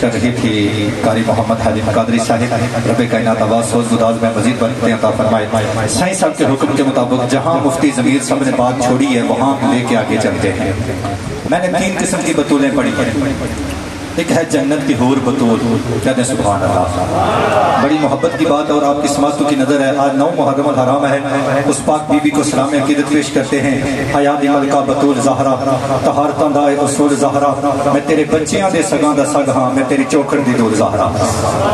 کر رہی تھی قاری محمد حلیم قادری صاحب، رب کائنات آواز سوز گداز میں مزید برکتیں عطا فرمائے۔ سائیں صاحب کے حکم کے مطابق جہاں مفتی ضمیر صاحب نے بات چھوڑی ہے وہاں لے کے آگے چلتے ہیں۔ میں نے 3 قسم کی بطولیں پڑھی ہیں۔ ایک ہے جنت کی حور بطول، کہتے ہیں سبحان اللہ، بڑی محبت کی بات اور آپ کی سماعتوں کی نظر ہے۔ آج 9 محرم الحرام ہے، اس پاک بی بی کو سلام عقیدت پیش کرتے ہیں۔ حیات ملکہ بطول زہرا، طہارتاں دا اصول زہرا، میں تیرے بچیاں دے سگاں دا سگ ہاں، میں تیری چوکھڑ دی دول زہرا۔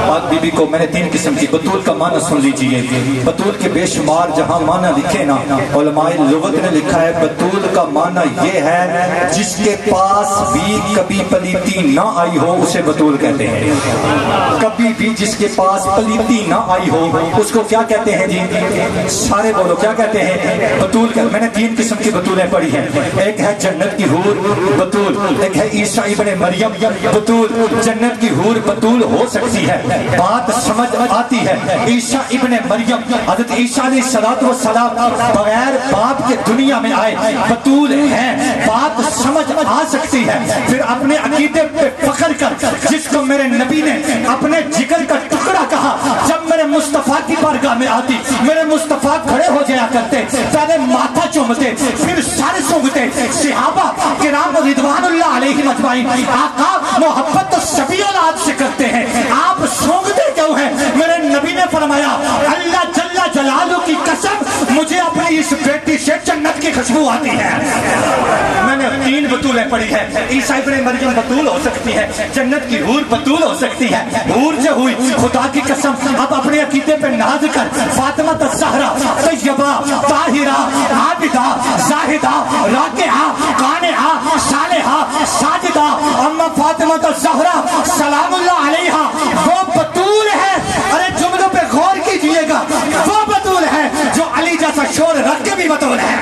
پاک بی بی کو میں نے 3 قسم کی بطول کا معنی سن لیجئے۔ بطول کے بے شمار جہاں معنی لکھے نا، علماء لغت نے لکھا ہے بطول کا معنی یہ ہے جس کے پاس بھی کبھی پلیتی نہ آئی آئی ہو اسے بطول کہتے ہیں، کبھی بھی جس کے پاس پلیتی نہ آئی ہو اس کو کیا کہتے ہیں جی؟ سارے بولو کیا کہتے ہیں؟ بطول کہتے ہیں۔ میں نے 3 قسم کی بطولیں پڑھی ہیں، ایک ہے جنت کی حور بطول، ایک ہے عیسیٰ ابن مریم بطول۔ جنت کی حور بطول ہو سکتی ہے، بات سمجھ آتی ہے۔ عیسیٰ ابن مریم حضرت عیسیٰ علیہ السلام بغیر باپ کے دنیا میں آئے، بطول ہیں، بات سمجھ آ سکتی ہے۔ پھر اپنے عقیدے پہ فخر کر، جس کو میرے نبی نے اپنے جگر کا ٹکڑا کہا، جب میرے مصطفیٰ کی بارگاہ میں آتی میرے مصطفیٰ کھڑے ہو جایا کرتے، پہلے ماتھا چومتے پھر سر سونگتے۔ صحابہ کرام رضوان اللہ علیہم اجمعین آقا محبت تو سبھی اولاد سے کرتے ہیں، آپ سونگتے کیوں ہیں؟ میرے نبی نے فرمایا اللہ جل جلالہ کی قسم مجھے اپنی اس بیٹی سے جنت کی خوشبو آتی ہے۔ میں نے 3 بطولیں پڑھی ہیں، عیسیٰ ابن مریم بطول ہو سکتی ہے، جنت کی حور بطول ہو سکتی ہے۔ حور جو ہوئی خدا کی قسم اب اپنے عقیدے پہ ناز کر، فاطمہ الزہرا طیبہ طاہرہ عابدہ زاہدہ راکعہ قانعہ صالحہ ساجدہ اما فاطمہ الزہرا سلام اللہ علیہا وہ بطول ہے۔ ارے جملوں پہ غور کیجئے گا، وہ بطول ہے جو علی جیسا شور رکھ کے بھی بطول ہے،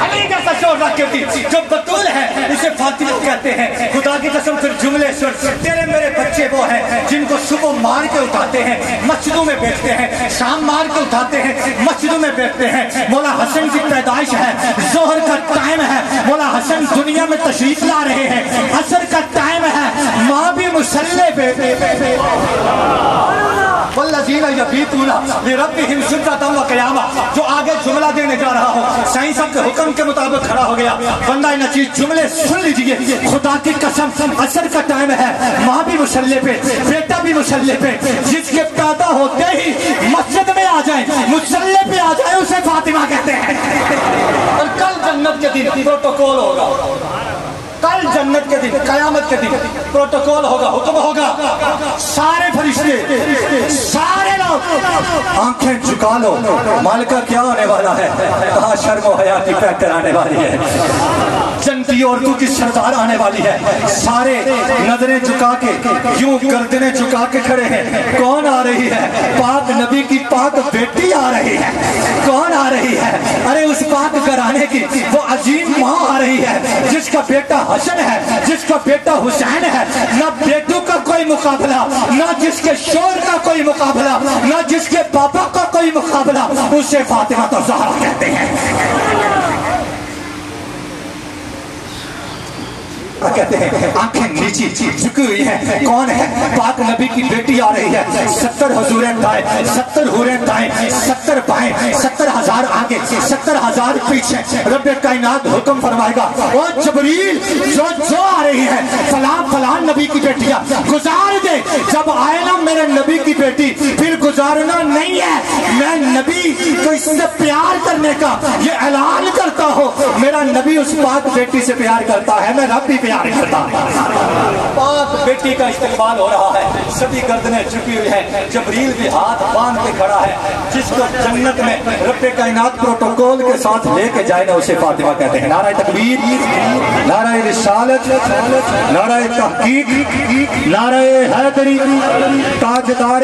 علی جیسا شور رکھ کے بھی جو بطول ہے اسے فاطمہ کہتے ہیں۔ خدا کی قسم پھر جملے سن، تیرے میرے بچے وہ ہیں جن کو صبح مار کے اٹھاتے ہیں مسجدوں میں بیٹھتے ہیں، شام مار کے اٹھاتے ہیں مسجدوں میں بیٹھتے ہیں۔ مولا حسن کی پیدائش ہے، ظہر کا ٹائم ہے، مولا حسن دنیا میں تشریف لا رہے ہیں، عصر کا ٹائم ہے، ماں بھی مصلی پہ والذین یبیتون لربہم سجدا و قیاما۔ جو آگے جملہ دینے جا رہا ہوں سائنس کے حکم کے مطابق کھڑا ہو گیا، بندہ نچیز جملے سن لیجئے۔ خدا کی قسم عصر کا ٹائم ہے، ماں بھی مصلی پہ بیٹا بھی مصلی پہ، جس کے پیدا ہوتے ہی مسجد میں آ جائیں مصلی پہ آ جائے اسے فاطمہ کہتے ہیں۔ اور کل جنت کے دن پروٹوکول ہوگا، کل جنت کے دن قیامت کے دن پروٹوکول ہوگا، حکم ہوگا، سارے فرشتے سارے لوگ آنکھیں جھکا لو، مالکہ کیا ہونے والا ہے؟ کہاں شرم و حیا کی پیک کرانے والی ہے، جنتی عورتوں کی سردار آنے والی ہے۔ سارے نظریں جھکا کے یوں گردنیں جھکا کے کھڑے ہیں، کون آ رہی ہے؟ پاک نبی کی پاک بیٹی آ رہی ہے۔ کون آ رہی ہے؟ ارے اس پاک گھرانے کی وہ عظیم ماں آ رہی ہے جس کا بیٹا حسن ہے، جس کا بیٹا حسین ہے، نہ بیٹوں کا کوئی مقابلہ، نہ جس کے شور کا کوئی مقابلہ، نہ جس کے پاپا کا کوئی مقابلہ، اسے فاطمہ الزہرا کہتے ہیں۔ کہتے ہیں آنکھیں نیچی جھکی ہوئی ہیں، کون ہے؟ پاک نبی کی بیٹی آ رہی ہے، 70 حضوریں دائیں، 70 حوریں دائیں، 70 بائیں، 70,000 آگے، 70,000 پیچھے۔ رب کائنات حکم فرمائے گا او جبریل جو آ رہی ہے فلان فلان نبی کی بیٹیاں گزار دے۔ جب آئے نا میرے نبی کی بیٹی پھر گزارنا نہیں ہے، میں نبی تو اس سے پیار کرنے کا یہ اعلان کرتا ہوں، میرا نبی اس پاک بیٹی سے پیار کرتا ہے، میں رب بھی پیار کرتا ہے۔ پاک بیٹی کا استقبال ہو رہا ہے، سبھی گردنیں جھکی ہوئی ہیں، جبریل بھی ہاتھ باندھ کے کھڑا ہے۔ جس کو جنت میں رب کائنات پروٹوکول کے ساتھ لے کے جائے نا اسے فاطمہ کہتے ہیں۔ نعرہ تکبیر، نعرہ رسالت، نعرہ تحقیق، نعرہ حیدری، تاجدار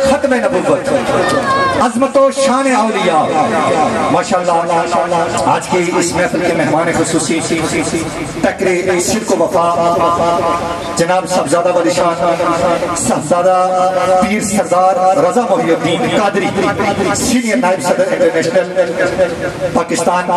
ختم نبوت، عظمت و شان اولیاء۔ ماشاءاللہ آج کی اس محفل کے مہمان خصوصی تقریر صدق و وفا جناب صاحبزادہ ولی شان صاحبزادہ پیر سردار رضا محی الدین قادری سینئر نائب صدر انٹرنیشنل پاکستان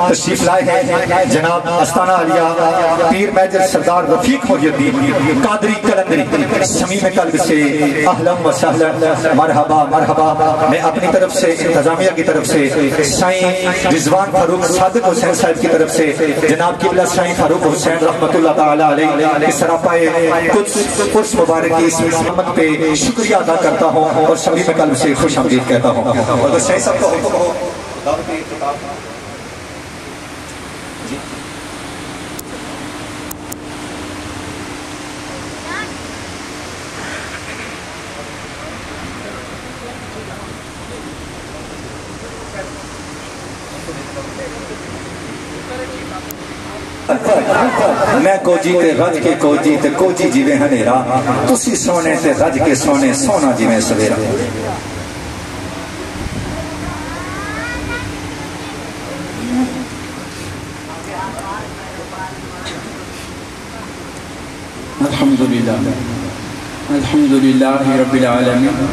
تشریف لائے ہیں، جناب استانہ علیہ پیر میجر سردار رفیق محی الدین قادری کلندری، صمیم قلب سے اہلا و سہلا، مرحبا مرحبا۔ میں اپنی طرف سے انتظامیہ کی طرف سے سائیں رضوان فاروق صادق حسین صاحب کی طرف سے جناب قبلہ سائیں فاروق حسین رحمت اللہ تعالیٰ علیہ اس سراپائے قدس مبارک کی اس نعمت پہ شکریہ ادا کرتا ہوں اور سبھی میں قلب سے خوش آمدید کہتا ہوں۔ اور تو شاہی صاحب کا حکم ہو دعوت اختتام۔ میں کوجی تے رج کے کوجی تے کوجی جیوے ہنیرا تسی سونے تے رج کے سونے سونا جیوے سویرا الحمدللہ رب العالمین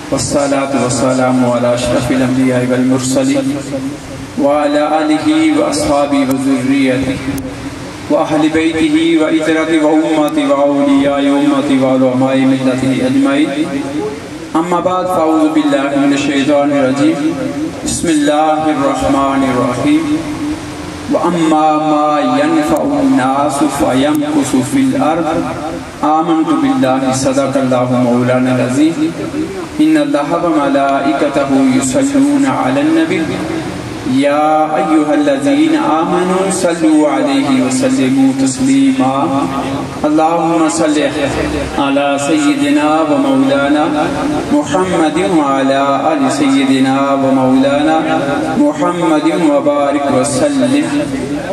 والصلاة والسلام على اشرف الانبیاء والمرسلین وعلى آلہ واصحابہ وذریتہ واہل بیتہ وعترۃ وامۃ واولیاء امۃ وعلماء ملتہ اجمعین اما بعد فاعوذ باللہ من الشیطان الرجیم بسم اللہ الرحمن الرحیم وَأَمَّا مَا يَنْفَعُ النَّاسُ فَيَمْكُسُ فِي الْأَرْضِ آمَنْتُ بِاللَّهِ صدق اللَّهُ مَوْلَانَا الْعَظِيمُ إِنَّ اللَّهَ وَمَلَائِكَتَهُ يُصَلُّونَ عَلَى النَّبِيِّ يَا أَيُّهَا الَّذِينَ آمَنُوا صَلُّوا عَلَيْهِ وَسَلِّمُوا تَسْلِيمًا اللهم صل على سيدنا ومولانا محمد وعلى آل سيدنا ومولانا محمد وبارك وسلم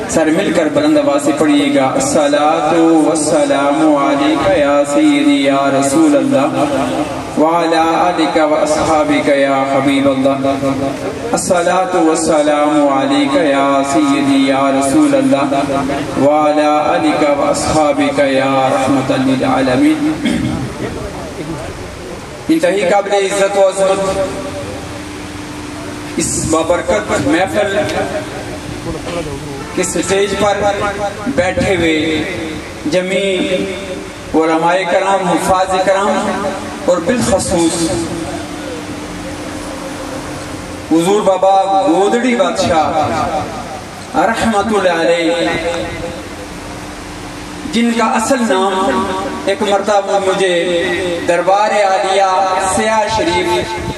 سر مل کر بلند آواز سے پڑھیے گا الصلاة والسلام علیکہ یا سیدی یا رسول اللہ وعلى آلك وأصحابك يا حبيب الله الصلاة والسلام عليك يا سيدي يا رسول الله وعلى آلك وأصحابك يا رحمة للعالمين انتہی قابل عزت و عظمت اس بابرکت محفل کے سٹیج پر بیٹھے ہوئے جمیع علماء کرام حفاظ کرام اور بالخصوص حضور بابا گودڑی بادشاہ رحمت اللہ علیہ جن کا اصل نام ایک مرتبہ مجھے دربار عالیہ سیاہ شریف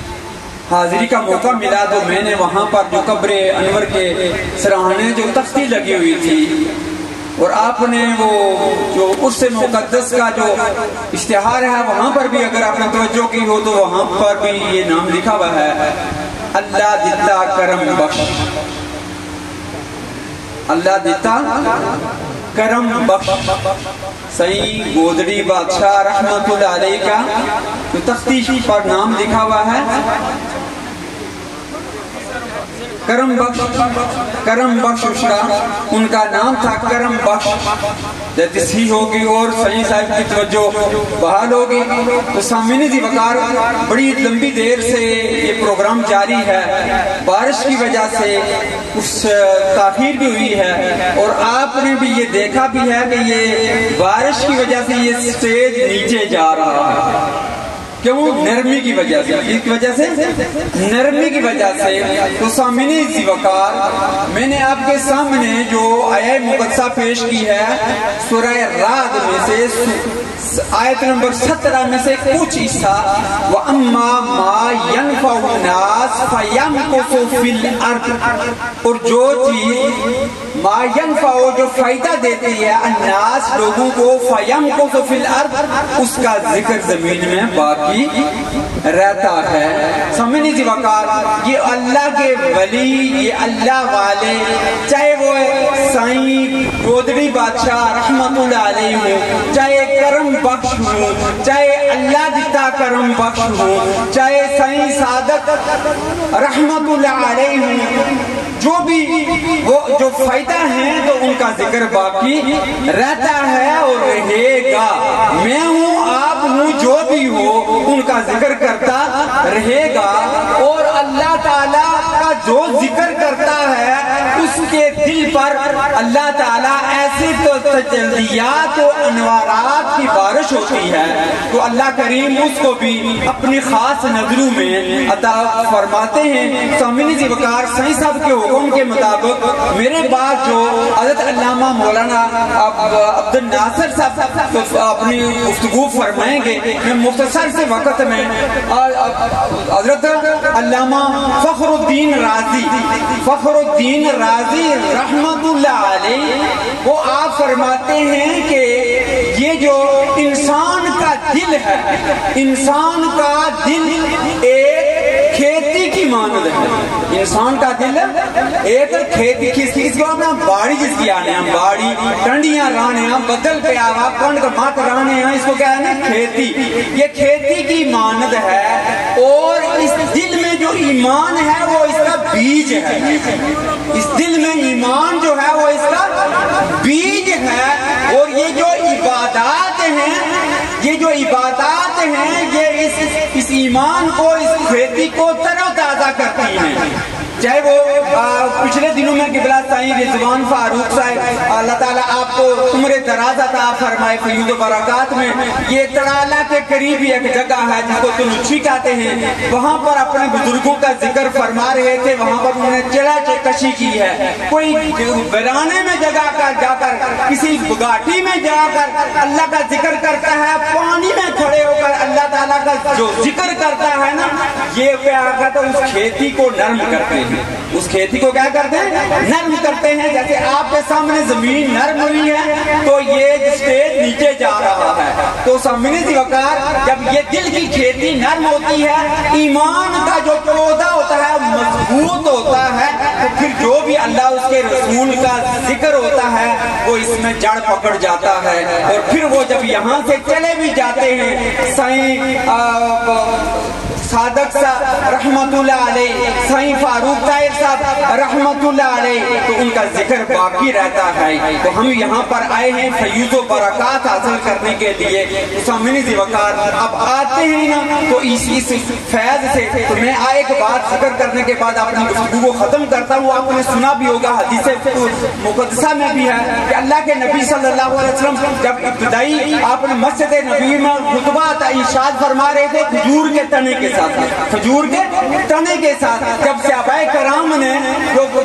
حاضری کا موقع ملا تو میں نے وہاں پر جو قبر انور کے سراہنے جو تختی لگی ہوئی تھی اور آپ نے وہ جو عرس مقدس کا جو اشتہار ہے وہاں پر بھی اگر آپ نے توجہ کی ہو تو وہاں پر بھی یہ نام لکھا ہوا ہے اللہ دیتا کرم بخش اللہ دیتا کرم بخش سعید گودڑی بادشاہ رحمت اللہ علیہ کا جو تختی پر نام لکھا ہوا ہے کرم بخش اشرا ان کا نام تھا کرم بخش جب اسی ہوگی اور سعید صاحب کی توجہ بحال ہوگی تو سامعین ذی وقار بڑی لمبی دیر سے یہ پروگرام جاری ہے بارش کی وجہ سے اس تاخیر بھی ہوئی ہے اور آپ نے بھی یہ دیکھا بھی ہے کہ یہ بارش کی وجہ سے یہ سٹیج نیچے جا رہا ہے کیوں؟ نرمی کی وجہ سے نرمی کی وجہ سے تو سامعین ذی وقار میں نے آپ کے سامنے جو آیہ مقدسہ پیش کی ہے سورہ رعد میں سے آیت نمبر 17 میں سے کچھ حصہ وَأَمَّا مَا يَنْفَعُ النَّاسَ فَيَمْكُسُ فِي الْأَرْضِ اور جو چیز ما ينفع جو فائدہ دیتی ہے الناس لوگوں کو فَيَمْكُسُ فِي الْأَرْضِ اس کا ذکر زمین میں باقی رہتا ہے سامعین ذی وقار یہ اللہ کے ولی یہ اللہ والے چاہے وہ سائیں گودڑی بادشاہ رحمت اللہ علیہ ہوں چاہے کرم بخش ہوں چاہے اللہ دیتا کرم بخش ہوں چاہے سائیں سعادت رحمت اللہ علیہ ہوں جو بھی وہ جو فائدہ ہیں تو ان کا ذکر باقی رہتا ہے اور رہے گا میں ہوں آپ ہوں جو بھی ہو ان کا ذکر کرتا رہے گا اور اللہ تعالیٰ کا جو ذکر کرتا ہے اس کے دل پر اللہ تعالیٰ ایسے تو تجلیات و انوارات کی بارش ہوتی ہے تو اللہ کریم اس کو بھی اپنی خاص نظروں میں عطا فرماتے ہیں سامعین ذی وقار سائیں صاحب کے حکم کے مطابق میرے بعد جو حضرت علامہ مولانا عبد الناصر صاحب اپنی گفتگو فرمائیں گے میں مختصر سے وقت میں حضرت علامہ فخر الدین رازی رحمت اللہ علیہ وہ آپ فرماتے ہیں کہ یہ جو انسان کا دل ہے انسان کا دل ایک کھیتی کی کی مانند ہے انسان کا دل ایک کھیتی اس کو اپنا باڑی جس کی آنے ہیں باڑی ٹنڈیاں رانے ہیں بدل پہ آوا کنڈ مات رانے ہیں اس کو کیا ہے کھیتی یہ کھیتی کی مانند ہے اور اس دل میں جو ایمان ہے وہ اس کا بیج ہے اس دل میں ایمان جو ہے وہ اس کا بیج ہے اور یہ جو عبادات ہیں یہ اس ایمان کو اس کھیتی کو تر و تازہ کرتی ہیں چاہے وہ پچھلے دنوں میں قبلہ سائیں رضوان فاروق صاحب اللہ تعالیٰ آپ کو عمر دراز عطا فرمائے فیوز و برکات میں یہ ترالہ کے قریب ایک جگہ ہے جس کو تنوچی کہتے ہیں وہاں پر اپنے بزرگوں کا ذکر فرما رہے تھے وہاں پر انہوں نے چلا کشی کی ہے کوئی ویرانے میں جا کر کسی بگاٹی میں جا کر اللہ کا ذکر کرتا ہے پانی میں کھڑے ہو کر اللہ تعالیٰ کا جو ذکر کرتا ہے نا یہ کیا کہتا ہے اس کھیتی کو نرم کرتے ہیں اس کھیتی کو کیا کرتے ہیں نرم کرتے ہیں جیسے آپ کے سامنے زمین نرم ہوئی ہے تو یہ اسٹیج نیچے جا رہا ہے تو سامنے سی وقار جب یہ دل کی کھیتی نرم ہوتی ہے ایمان کا جو پودا ہوتا ہے مضبوط ہوتا ہے تو پھر جو بھی اللہ اس کے رسول کا ذکر ہوتا ہے وہ اس میں جڑ پکڑ جاتا ہے اور پھر وہ جب یہاں سے چلے بھی جاتے ہیں سائیں صادق صاحب رحمت اللہ علیہ سائیں فاروق طاہر صاحب رحمت اللہ علیہ تو ان کا ذکر باقی رہتا ہے تو ہم یہاں پر آئے ہیں فیوز و برکات حاصل کرنے کے لیے سامنے ذی وقار اب آتے ہیں نا تو اس فیض سے تو میں ایک بات ذکر کرنے کے بعد اپنی گفتگو کو ختم کرتا ہوں آپ نے سنا بھی ہوگا حدیث مقدسہ میں بھی ہے کہ اللہ کے نبی صلی اللہ علیہ وسلم جب ابتدائی آپ نے مسجد نبی میں خطبہ ارشاد فرما رہے تھے کھجور کے تنے کے ساتھ کھجور کے تنے کے ساتھ جب صحابہ کرام نے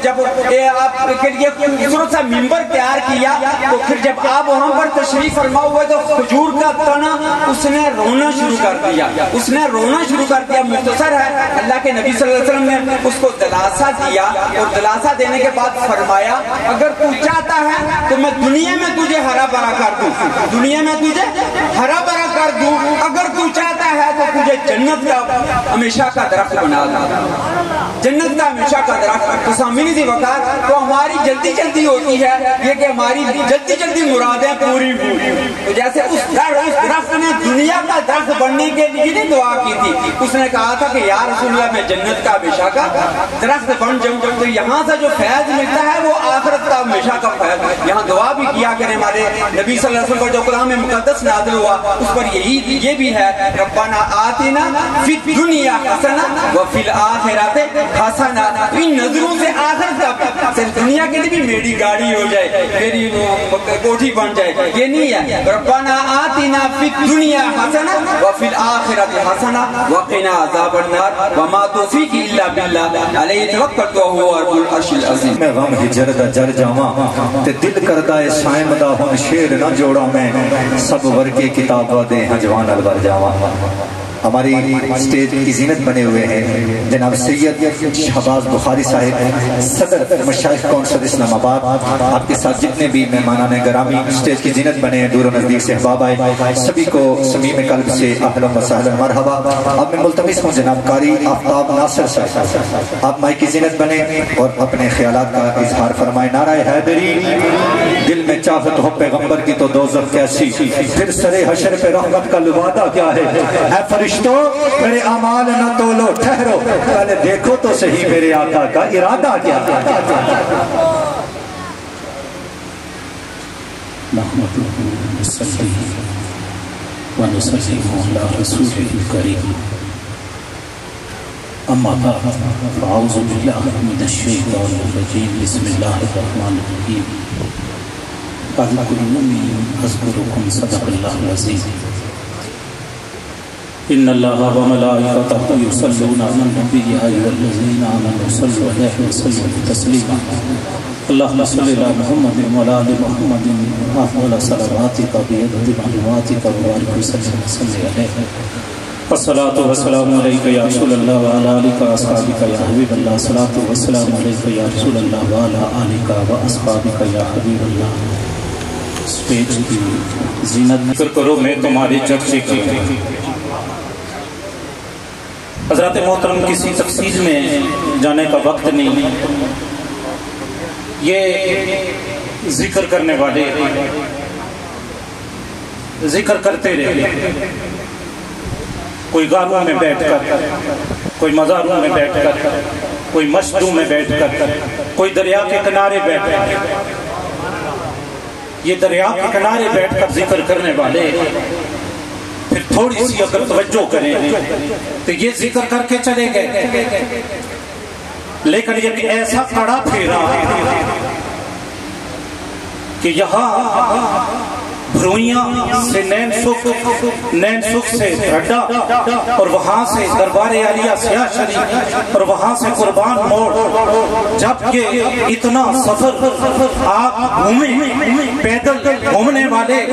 جب آپ کے لیے خوبصورت سا ممبر تیار کیا تو پھر جب آپ وہاں پر تشریف فرما ہوئے تو کھجور کا تنا اس نے رونا شروع کر دیا مختصر ہے اللہ کے نبی صلی اللہ علیہ وسلم نے اس کو دلاسا دیا اور دلاسا دینے کے بعد فرمایا اگر تو چاہتا ہے تو میں دنیا میں تجھے ہرا بھرا کر دوں اگر تو چاہتا ہے تو تجھے جنت کا ہمیشہ کا درخت بنا دوں جنت کا ہمیشہ کا درخت تو سامنے ذی وقار تو ہماری جلدی ہوتی ہے یہ کہ ہماری جلدی مرادیں پوری تو جیسے اس درخت نے دنیا کا درخت بننے کے لیے نہیں دعا کی تھی اس نے کہا تھا کہ یا رسول اللہ میں جنت کا ہمیشہ کا درخت بن جاؤں تو یہاں سے جو فیض ملتا ہے وہ آخرت کا ہمیشہ کا فیض یہاں دعا بھی کیا کہ ہمارے نبی صلی اللہ علیہ وسلم پر جو کلام مقدس نازل ہوا اس پر یہ بھی ہے ربنا آتنا فی الدنیا حسنہ وفی الآخرۃ حسنہ ان نظروں سے آخرت کا صرف دنیا کے لیے بھی میری گاڑی ہو جائے میری کوٹھی بن جائے یہ نہیں ہے ربنا آتنا فی الدنیا حسنہ وفی الآخرۃ حسنہ وقنا عذاب النار وما توفیق الا باللہ علیہ توکلت وهو رب العرش العظیم میں غم ہجر دا جر جاواں تے دل کردا اے سائیں دا ہن شعر نہ جوڑا میں سب ورکے کتاب دے ہجوان الور جاواں ہماری اسٹیج کی زینت بنے ہوئے ہیں جناب سید شہباز بخاری صاحب صدر مشائخ کونسل اسلام آباد آپ کے ساتھ جتنے بھی مہمانان گرامی اسٹیج کی زینت بنے ہیں دور و نزدیک سے احباب آئے سبھی کو صمیم قلب سے اہلا و سہلا مرحبا اب میں ملتمس ہوں جناب قاری آفتاب ناصر صاحب آپ مائی کی زینت بنے اور اپنے خیالات کا اظہار فرمائے نعرہ حیدری دل میں چاہت ہو پیغمبر کی تو دوزخ کیسی پھر سر حشر پہ رحمت کا لبادہ کیا ہے اے فرشتوں میرے اعمال نہ تولو ٹھہرو پہلے دیکھو تو صحیح میرے آقا کا ارادہ کیا نحمده ونسلم على رسوله الكريم اما بعد فاعوذ بالله من الشيطان الرجيم بسم الله الرحمن الرحيم اذكروني اذكركم صدق الله العظيم ان الله وملائكته يصلون على النبي يا ايها الذين امنوا صلوا عليه وسلموا تسليما اللهم صل على محمد وعلى ال محمد وعلى صلواتك بيد معلوماتك وبارك وسلم عليه والصلاة والسلام عليك يا رسول الله وعلى آلك وأصحابك يا حبيب الله الصلاة والسلام عليك يا رسول الله وعلى آلك وأصحابك يا حبيب الله اسٹیج کی زینت ذکر کرو میں تمہارے چرچے کی حضرات محترم کسی تفصیل میں جانے کا وقت نہیں، یہ ذکر کرنے والے ذکر کرتے رہے، کوئی گاروں میں بیٹھ کر، کوئی مزاروں میں بیٹھ کر، کوئی مسجدوں میں بیٹھ کر، کوئی دریا کے کنارے بیٹھ کر، یہ دریا کے کنارے بیٹھ کر ذکر کرنے والے پھر تھوڑی سی اگر توجہ کریں تو یہ ذکر کر کے چلے گئے، لیکن یہ ایسا کڑا پھیرا کہ یہاں بھروئیاں سے نین سکھ سے رڈا، اور وہاں سے دربار عالیہ سیاہ شریف، اور وہاں سے قربان موڑ، جب یہ اتنا سفر آپ گھومیں، پیدل گھومنے والے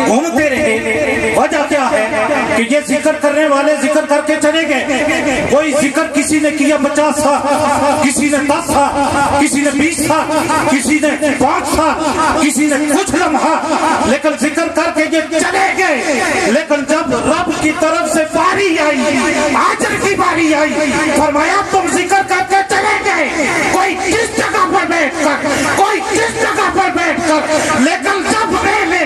گھومتے رہے، وجہ کیا ہے کہ یہ ذکر کرنے والے ذکر کر کے چلے گئے، کوئی ذکر کسی نے کیا 50 سال، کسی نے 10 سال، کسی نے 20 سال، کسی نے 5 سال، کسی نے کچھ لمحہ، لیکن ذکر کر کے یہ چلے گئے، لیکن جب رب کی طرف سے باری آئی، آجر کی باری آئی، فرمایا تم ذکر کر کے چلے گئے، کوئی کس جگہ پر بیٹھ کر، کوئی کس جگہ پر بیٹھ کر، لیکن جب میں نے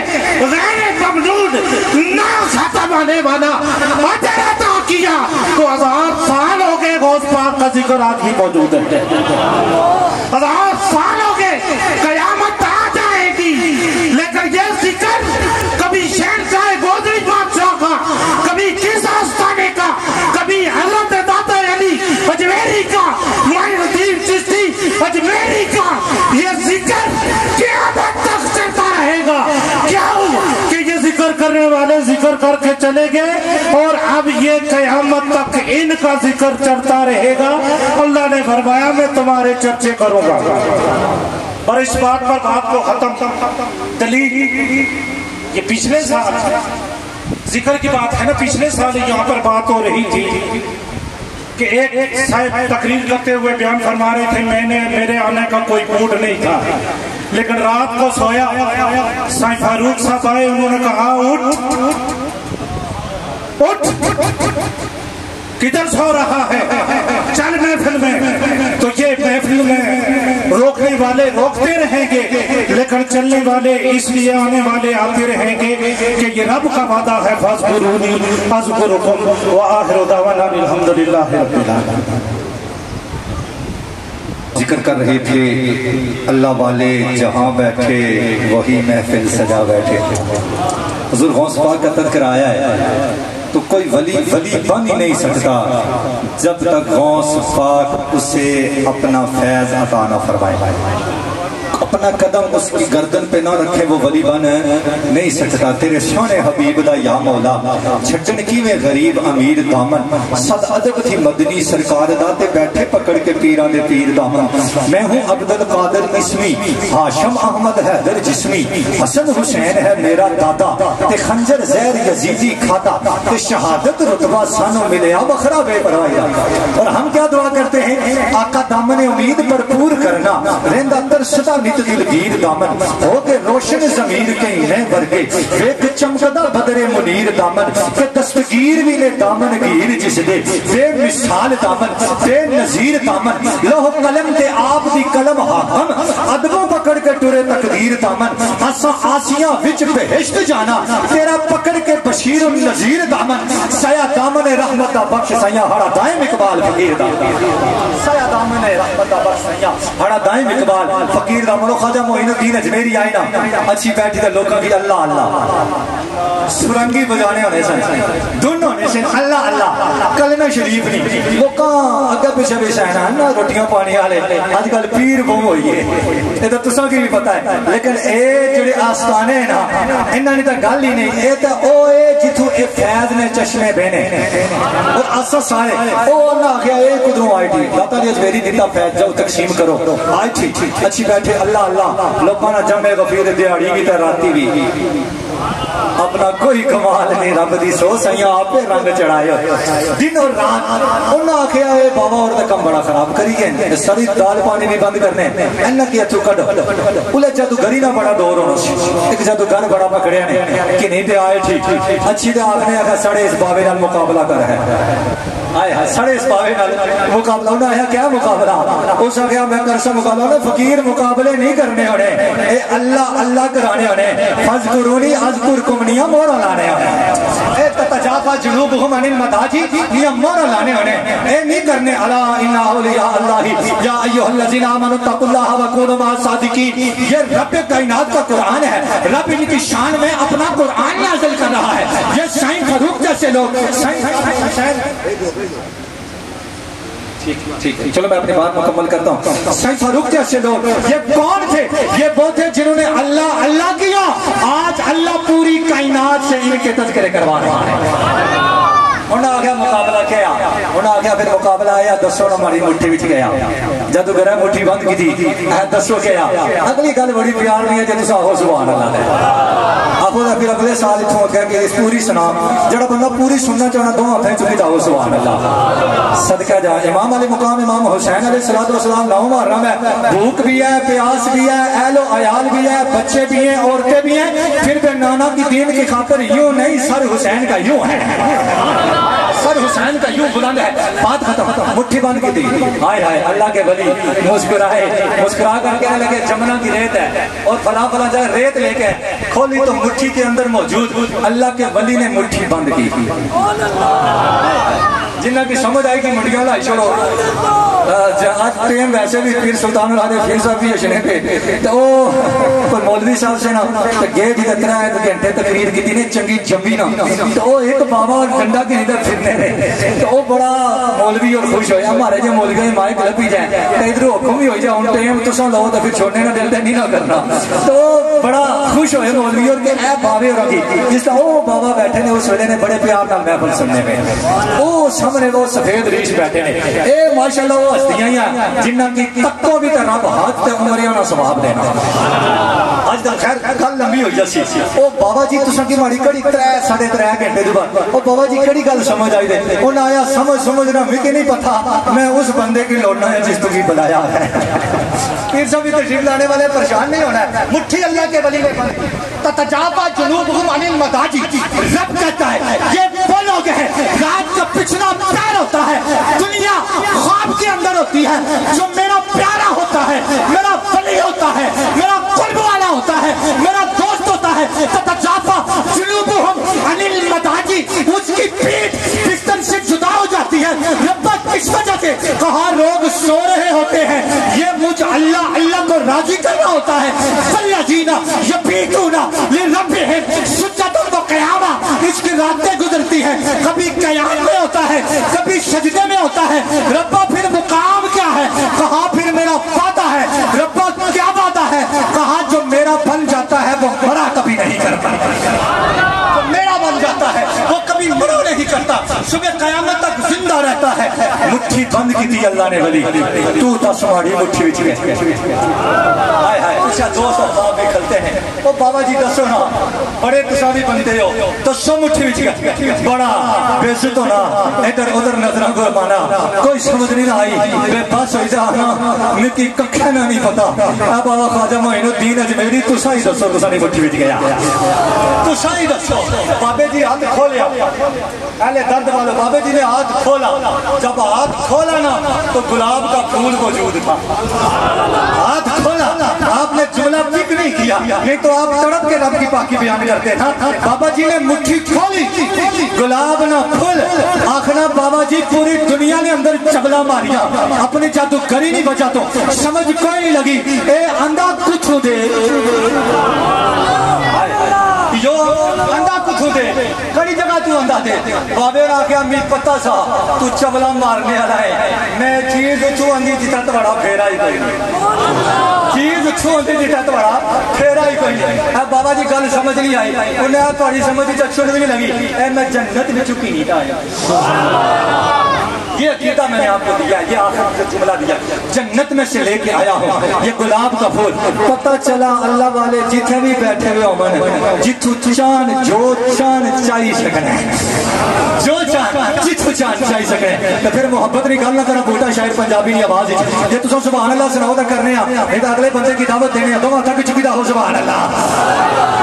غیر ممنون ناز ختم آنے والا آجر عطا کیا تو 1000 سال ہو گئے غوث پاک کا ذکر آج بھی موجود ہے، 1000 سال ہو گئے، قیامت آ جائے گی، لیکن یہ ذکر کبھی شہنشاہ گودری بادشاہ کا، کبھی کس آستانے کا، کبھی حضرت داتا علی اجمیری کا، معین الدین چشتی اجمیری کا، یہ ذکر قیامت تک چلتا رہے گا، کیوں کہ یہ ذکر کرنے والے ذکر کر کے چلے گئے، اور اب یہ قیامت تک ان کا ذکر چلتا رہے گا۔ اللہ نے فرمایا میں تمہارے چرچے کروں گا، اور اس بات پر بات کو ختم دلیل یہ پچھلے سال ذکر کی بات ہے نا، پچھلے سال یہاں پر بات ہو رہی تھی کہ ایک صاحب تقریر کرتے ہوئے بیان فرما رہے تھے میرے آنے کا کوئی موڈ نہیں تھا، لیکن رات کو سویا، سائیں فاروق صاحب آئے، انہوں نے کہا اٹھ کدھر سو رہا ہے، چل محفل میں، تو یہ محفل میں روکنے والے روکتے رہیں گے، لیکن چلنے والے اس لیے آنے والے آتے رہیں گے کہ یہ رب کا وعدہ ہے، فاذکرونی اذکرکم وآخر دعوانا الحمدللہ رب العالمین۔ ذکر کر رہے تھے اللہ والے جہاں بیٹھے وہی محفل سجا بیٹھے، حضور غوث پاک کا تذکرہ آیا ہے تو کوئی ولی بن ہی نہیں سکتا جب تک غوث پاک اسے اپنا فیض عطا نہ فرمائے، اپنا قدم اس کی گردن پہ نہ رکھے وہ ولی بن نہیں سکتا۔ تیرے شان حبیب دا یا مولا چھٹن کی میں غریب امیر دامن، صد ادب تھی مدنی سرکار داتے بیٹھے پکڑ کے پیران دے پیر دامن، میں ہوں عبدالقادر اسمی، ہاشم احمد حیدر جسمی، حسن حسین ہے میرا دادا، تے خنجر زیر یزیدی کھاتا، تے شہادت رتبہ سانو ملیا بخرا بے پروائی۔ اور ہم کیا دعا کرتے ہیں؟ آقا دامن امید بھرپور کرنا، رہندہ ترسدہ نت دلگیر دامن، ہو کے روشن زمین کے انہیں ورگے، ویک چمکدہ بدر منیر دامن، کہ دستگیر بھی لے دامن گیر جس دے، بے مثال دامن، بے نظیر دامن، لوہ قلم تے آپ دی قلم حاکم، ادبوں پکڑ کے ٹرے تقدیر دامن، اسا آسیاں وچ بہشت جانا، تیرا پکڑ کے بشیر النظیر دامن، سایہ دامن رحمت بخش سیاں ہڑا دائم اقبال فقیر دامن، سایہ دامن رحمت بخش سیاں ہڑا دائم اقبال فقیر دامن۔ خواجہ معین الدین اجمیری آئی نا، اچھی بیٹھی تھا لوگوں کی اللہ اللہ، سرنگی بجانے ہونے سے دونوں ہونے سے اللہ اللہ، کلمہ شریف نہیں، وہ کہاں اگہ پیچھے پیچھے ہے نا روٹیاں پانی والے، آج کل پیر بہم ہوئی ہے، یہ تو تساں کی بھی پتا ہے، لیکن اے جڑے آستانے ہیں نا انہاں نے تو گل ہی نہیں، اے تو او اے جتھوں اے فیض نے چشمے بہنے اور اساس آئے، او نہ آخیا اے کدھروں آئی تھی، داتا علی اجمیری دیتا فیض جاؤ تقسیم کرو، آئی تھی اچھی بیٹھے اللہ اللہ، لوگانا جمع غفیر دیاڑی بھی تا راتی بھی، اپنا کوئی کمال نہیں رب دی سو سیاں آپ رنگ چڑھائے دن اور رات انہاں آکھیا اے بابا اور دا کم بڑا خراب کری گئے ساری دال پانی بھی بند کرنے انہاں کی اتھو کڈ اولے جادو گھری نہ بڑا دور ہونا سی ایک جادو گھر بڑا پکڑیا نے کہ نہیں تے آئے ٹھیک اچھی دے آخنے آگا سڑے اس باوے نال مقابلہ کر ہے آئے ہاں سڑے اس باوے نال مقابلہ انہاں آیا کیا مقابلہ اس آگیا میں کرسا مقابلہ انہیں فقیر مقابلے نہیں کرنے ہونے اے اللہ اللہ کرانے ہونے فذکرونی اذکرکم نیا مورا لانے ہونے اے تتجافا جنوبہم عن المضاجع نیا مورا لانے ہونے اے نہیں کرنے الا ان اولیاء اللہ یا ایھا الذین آمنوا اتقوا اللہ وکونوا مع الصادقین یہ رب کائنات کا قرآن ہے رب ان کی شان میں اپنا قرآن نازل کر رہا ہے یہ سائن فاروق جیسے لوگ ٹھیک چلو میں اپنی بات مکمل کرتا ہوں سائن فاروق جیسے لوگ یہ کون تھے یہ وہ تھے جنہوں نے اللہ اللہ کیا آج اللہ پوری کائنات سے ان کے تذکرے کروا رہا ہے انہاں آگیا مقابلہ کیا انہاں آگیا پھر مقابلہ آیا دسو نہ ہماری مٹھی وچ گیا جدو گرہ مٹھی بند کی تھی دسو کیا اگلی گل بڑی پیار نہیں ہے جی تسا ہو سبحان اللہ دے آخو دا پھر اگلے سال اتھوں کہہ کہ اس پوری سنا جڑا بندہ پوری سننا چاہنا دو ہاتھیں چکی جاؤ سبحان اللہ صدقہ جا امام علی مقام امام حسین علیہ السلام 9 محرم ہے بھوک بھی ہے پیاس بھی ہے اہل و عیال بھی ہے بچے بھی ہیں عورتیں بھی ہیں پھر بھی نانا کی دین کی خاطر یوں نہیں سر حسین کا یوں ہے سر حسین کا یوں بلند ہے بات ختم مٹھی بند کی تھی ہائے ہائے اللہ کے ولی مسکرائے مسکرا کر کہنے لگے جمنا کی ریت ہے اور فلاں فلاں جگہ ریت لے کے کھولی تو مٹھی کے اندر موجود اللہ کے ولی نے مٹھی بند کی جنہ کی سمجھ آئی کہ منڈیاں لائی چھوڑو آج ٹیم ویسے بھی پیر سلطان العادے پیر صاحب بھی اشنے پہ تو وہ مولوی صاحب سے نا گئے بھی دترا ہے تو گھنٹے تقریر کی تھی نے چنگی جمبی نا تو وہ ایک بابا اور ڈنڈا کے ادھر پھرنے رہے تو وہ بڑا مولوی اور خوش ہویا ہمارے جو مولوی مائک لپی جائیں تو ادھر حکم بھی ہوئی جائے ان ٹیم تو سن لو تو پھر چھوڑنے نہ دلتے نہیں نہ کرنا تو بڑا خوش ہوئے مولوی اور کہ اے بابے اور کی جس طرح وہ بابا بیٹھے نے اس ویلے نے بڑے پیار نال محفل سننے میں وہ سامنے وہ سفید ریش بیٹھے نے اے ماشاءاللہ وہ ہستیاں ہیں جنہ کی تکو بھی تے رب ہاتھ تے عمریاں نہ ثواب دینا اج دا خیر گل لمبی ہوئی جسی او بابا جی تساں کی ماڑی کڑی 3.5 گھنٹے دی بعد او بابا جی کڑی گل سمجھ آئی دے انہاں آیا سمجھنا مجھے نہیں پتا میں اس بندے کی لوٹنا ہے جس کو کی بلایا ہے پیر صاحب تشریف لانے والے پریشان نہیں ہونا ہے مٹھی اللہ کے ولی نے تتجافا جنوبہم عن المضاجع رب کہتا ہے یہ وہ لوگ ہیں رات کا پچھلا پیر ہوتا ہے دنیا خواب کے اندر ہوتی ہے جو میرا پیارا ہوتا ہے میرا ولی ہوتا ہے میرا قرب والا ہوتا ہے میرا دوست ہوتا ہے تتجافا جنوبہم عن المضاجع اس کی پیٹھ بستر سے جدا ہو جاتی ہے ربا کس وجہ سے کہاں لوگ سو رہے ہوتے ہیں یہ مجھ اللہ اللہ کو راضی کرنا ہوتا ہے فَالَّذِينَ يَبِيتُونَ لِرَبِّهِمْ سُجَّدًا وَقِيَامًا اس کی راتیں گزرتی ہیں کبھی قیام میں ہوتا ہے کبھی سجدے میں ہوتا ہے ربا پھر مقام کیا ہے کہاں پھر میرا وعدہ ہے ربا کیا وعدہ ہے کہاں جو میرا بن جاتا ہے وہ مرا کبھی نہیں کرتا جو میرا بن جاتا ہے وہ کبھی مرا نہیں کرتا صبح قیامت تک زندہ رہتا ہے مٹھی بند کی تھی اللہ نے ولی تو تا سماڑی مٹھی وچ گئے ہائے ہائے اچھا دوست احباب بھی کھلتے ہیں وہ بابا جی دسو نا بڑے تساوی بنتے ہو دسو مٹھی وچ گئے بڑا بے عزت ہونا ادھر ادھر نظراں کو مانا کوئی سمجھ نہیں آئی بے بس ہوئی جانا نکی ککھے نہ نہیں پتا اے بابا خواجہ معین الدین اجمیری تسا ہی دسو تسا نہیں مٹھی وچ گیا تسا ہی دسو بابے جی ہاتھ کھولیا اہل درد والے بابے جی نے ہاتھ کھولا جب ہاتھ کھولا نا تو گلاب کا پھول موجود تھا ہاتھ کھولا آپ نے جملہ پک نہیں کیا نہیں تو آپ تڑپ کے رب کی پاکی بیان کرتے تھا بابا جی نے مٹھی کھولی گلاب نہ پھول آخنا بابا جی پوری دنیا نے اندر چبلا ماریا اپنی جادو گری نہیں بچا تو سمجھ کوئی نہیں لگی اے اندھا کچھ دے یو اندھا کچھ دے کڑی جگہ تو اندھا دے بابے اور آکے امید پتہ سا تو چبلا مارنے والا ہے میں چیز چھو اندھی جتا تو بڑا پھیرا ہی کوئی چیز چھو اندھی جتا تو بڑا پھیرا ہی کوئی اے بابا جی گل سمجھ نہیں آئی انہیں توڑی سمجھ چچھوڑ بھی نہیں لگی اے میں جنت میں چکی نہیں آئی یہ عقیدہ میں نے آپ کو دیا، یہ آخر کا جملہ دیا، جنت میں سے لے کے آیا ہوں یہ گلاب کا پھول۔ پتہ چلا اللہ والے جتنے بھی بیٹھے ہوئے ہوں جتھو چان جو چان چاہی سکنے، جو چان جتھو چان چاہی سکنے، تو پھر محبت نکالنا کرنا بوٹا شاعر پنجابی نہیں آواز یہ تو سبحان اللہ سناؤ تک کرنے ہیں، نہیں تو اگلے بندے کی دعوت دینے ہیں، دو ماتھا کی چکی دا ہو سبحان اللہ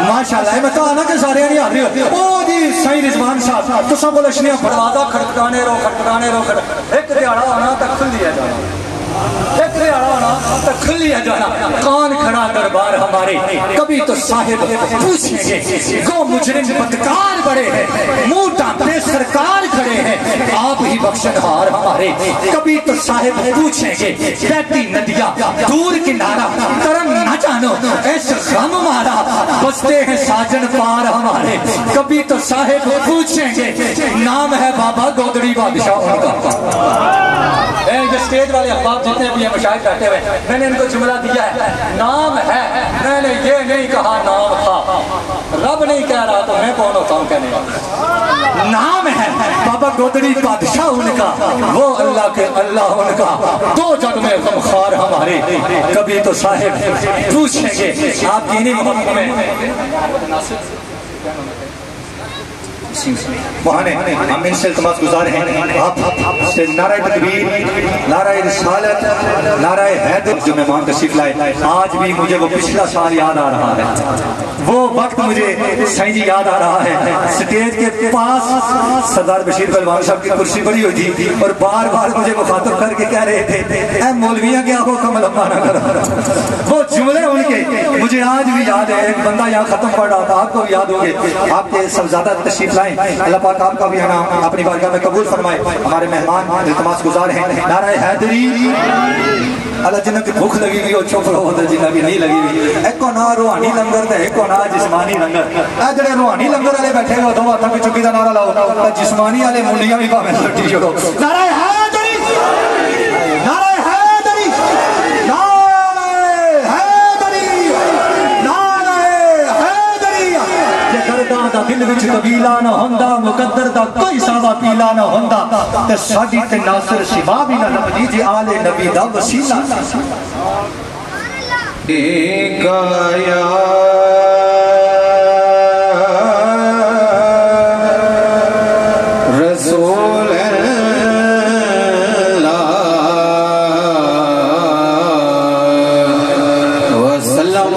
ماشاءاللہ۔ میں کہا نا کہ سارے نہیں حاضر ہوتے او جی سعید رضوان صاحب تو سب کو لشنیاں دروازہ کھٹکانے رو ایک دیہڑا ہونا تک کھل دیا جانا، ایک دیہڑا ہونا تک کھل دیا جانا، کون کھڑا دربار ہمارے، کبھی تو صاحب پوچھیں گے گو مجرم بدکار بڑے ہیں، منہ ڈانٹے سرکار کھڑے ہیں، آپ ہی بخشنہار ہمارے، کبھی تو صاحب پوچھیں گے بہتی ندیاں دور کنارہ کرم نہ جانو ایس غم مارا، بستے ہیں ساجن پار ہمارے، کبھی تو صاحب پوچھیں گے نام ہے بابا گودڑی بادشاہ ان کا۔ یہ اسٹیج والے احباب جتنے بھی ہیں مشاہد بیٹھے ہوئے، میں نے ان کو جملہ دیا ہے نام ہے، میں نے یہ نہیں کہا نام تھا، رب نہیں کہہ رہا تو میں کون ہوتا ہوں کہنے والا، نام ہے بابا گودڑی بادشاہ ان کا، وہ اللہ کے اللہ ان کا، دو جگ میں غمخوار ہمارے، کبھی تو صاحب پوچھیں گے آپ دینی محبت میں وہانے ہم ان سے التماس گزار ہیں آپ سے نعرہ تکبیر، نعرہ رسالت، نعرہ حیدر جو مہمان تشریف لائے، آج بھی مجھے وہ پچھلا سال یاد آ رہا ہے، وہ وقت مجھے صحیح جی یاد آ رہا ہے، سٹیج کے پاس سردار بشیر پہلوان صاحب کی کرسی بڑی ہوئی تھی اور بار بار مجھے مخاطب کر کے کہہ رہے تھے اے مولویاں کیا ہو کم لمبا نہ کرو، وہ جملے ان کے مجھے آج بھی یاد ہے، ایک بندہ یہاں ختم پڑھ رہا تھا، آپ کو یاد ہوگے، آپ کے صاحبزادہ تشریف لائیں، اللہ پاک آپ کا بھی آنا اپنی بارگاہ میں قبول فرمائے، ہمارے مہمان التماس گزار ہیں، نعرہ حیدری، اللہ جنہوں کی بھوک لگی ہوئی ہو چپ رہو، جنہوں کی نہیں لگی ہوئی، ایک کو نا روحانی لنگر تے ایک کو نا جسمانی لنگر، اے جڑے روحانی لنگر والے بیٹھے ہو دو ہاتھوں کی چکی دا نعرہ لاؤ، جسمانی والے منڈیاں بھی پاویں لٹی چھوڑو، نعرہ حیدری، نعرہ حیدری، دا دل وچ قبیلہ نہ ہوندا، مقدر دا کوئی ساوا پیلا نہ ہوندا، تے ساڈی تے ناصر سوا بھی نہ لبدی جے آل نبی دا وسیلہ گایا رسول اللہ وسلم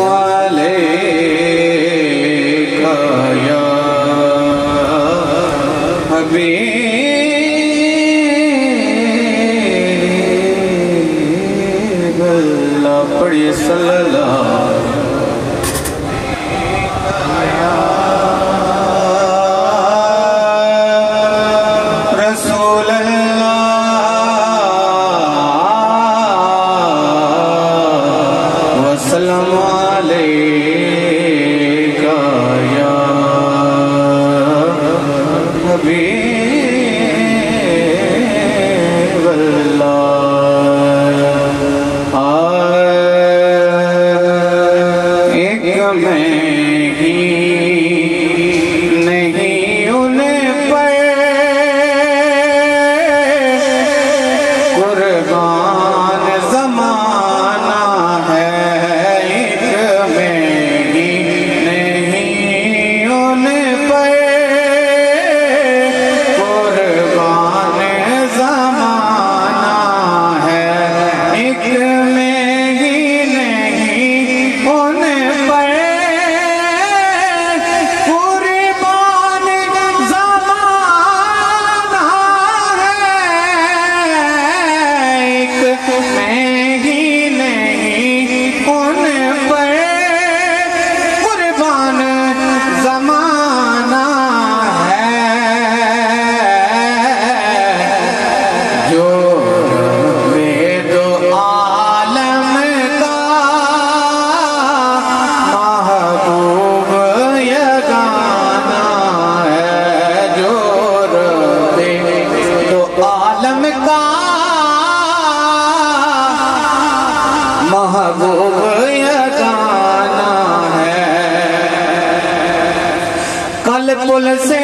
پل سے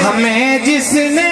ہمیں جس نے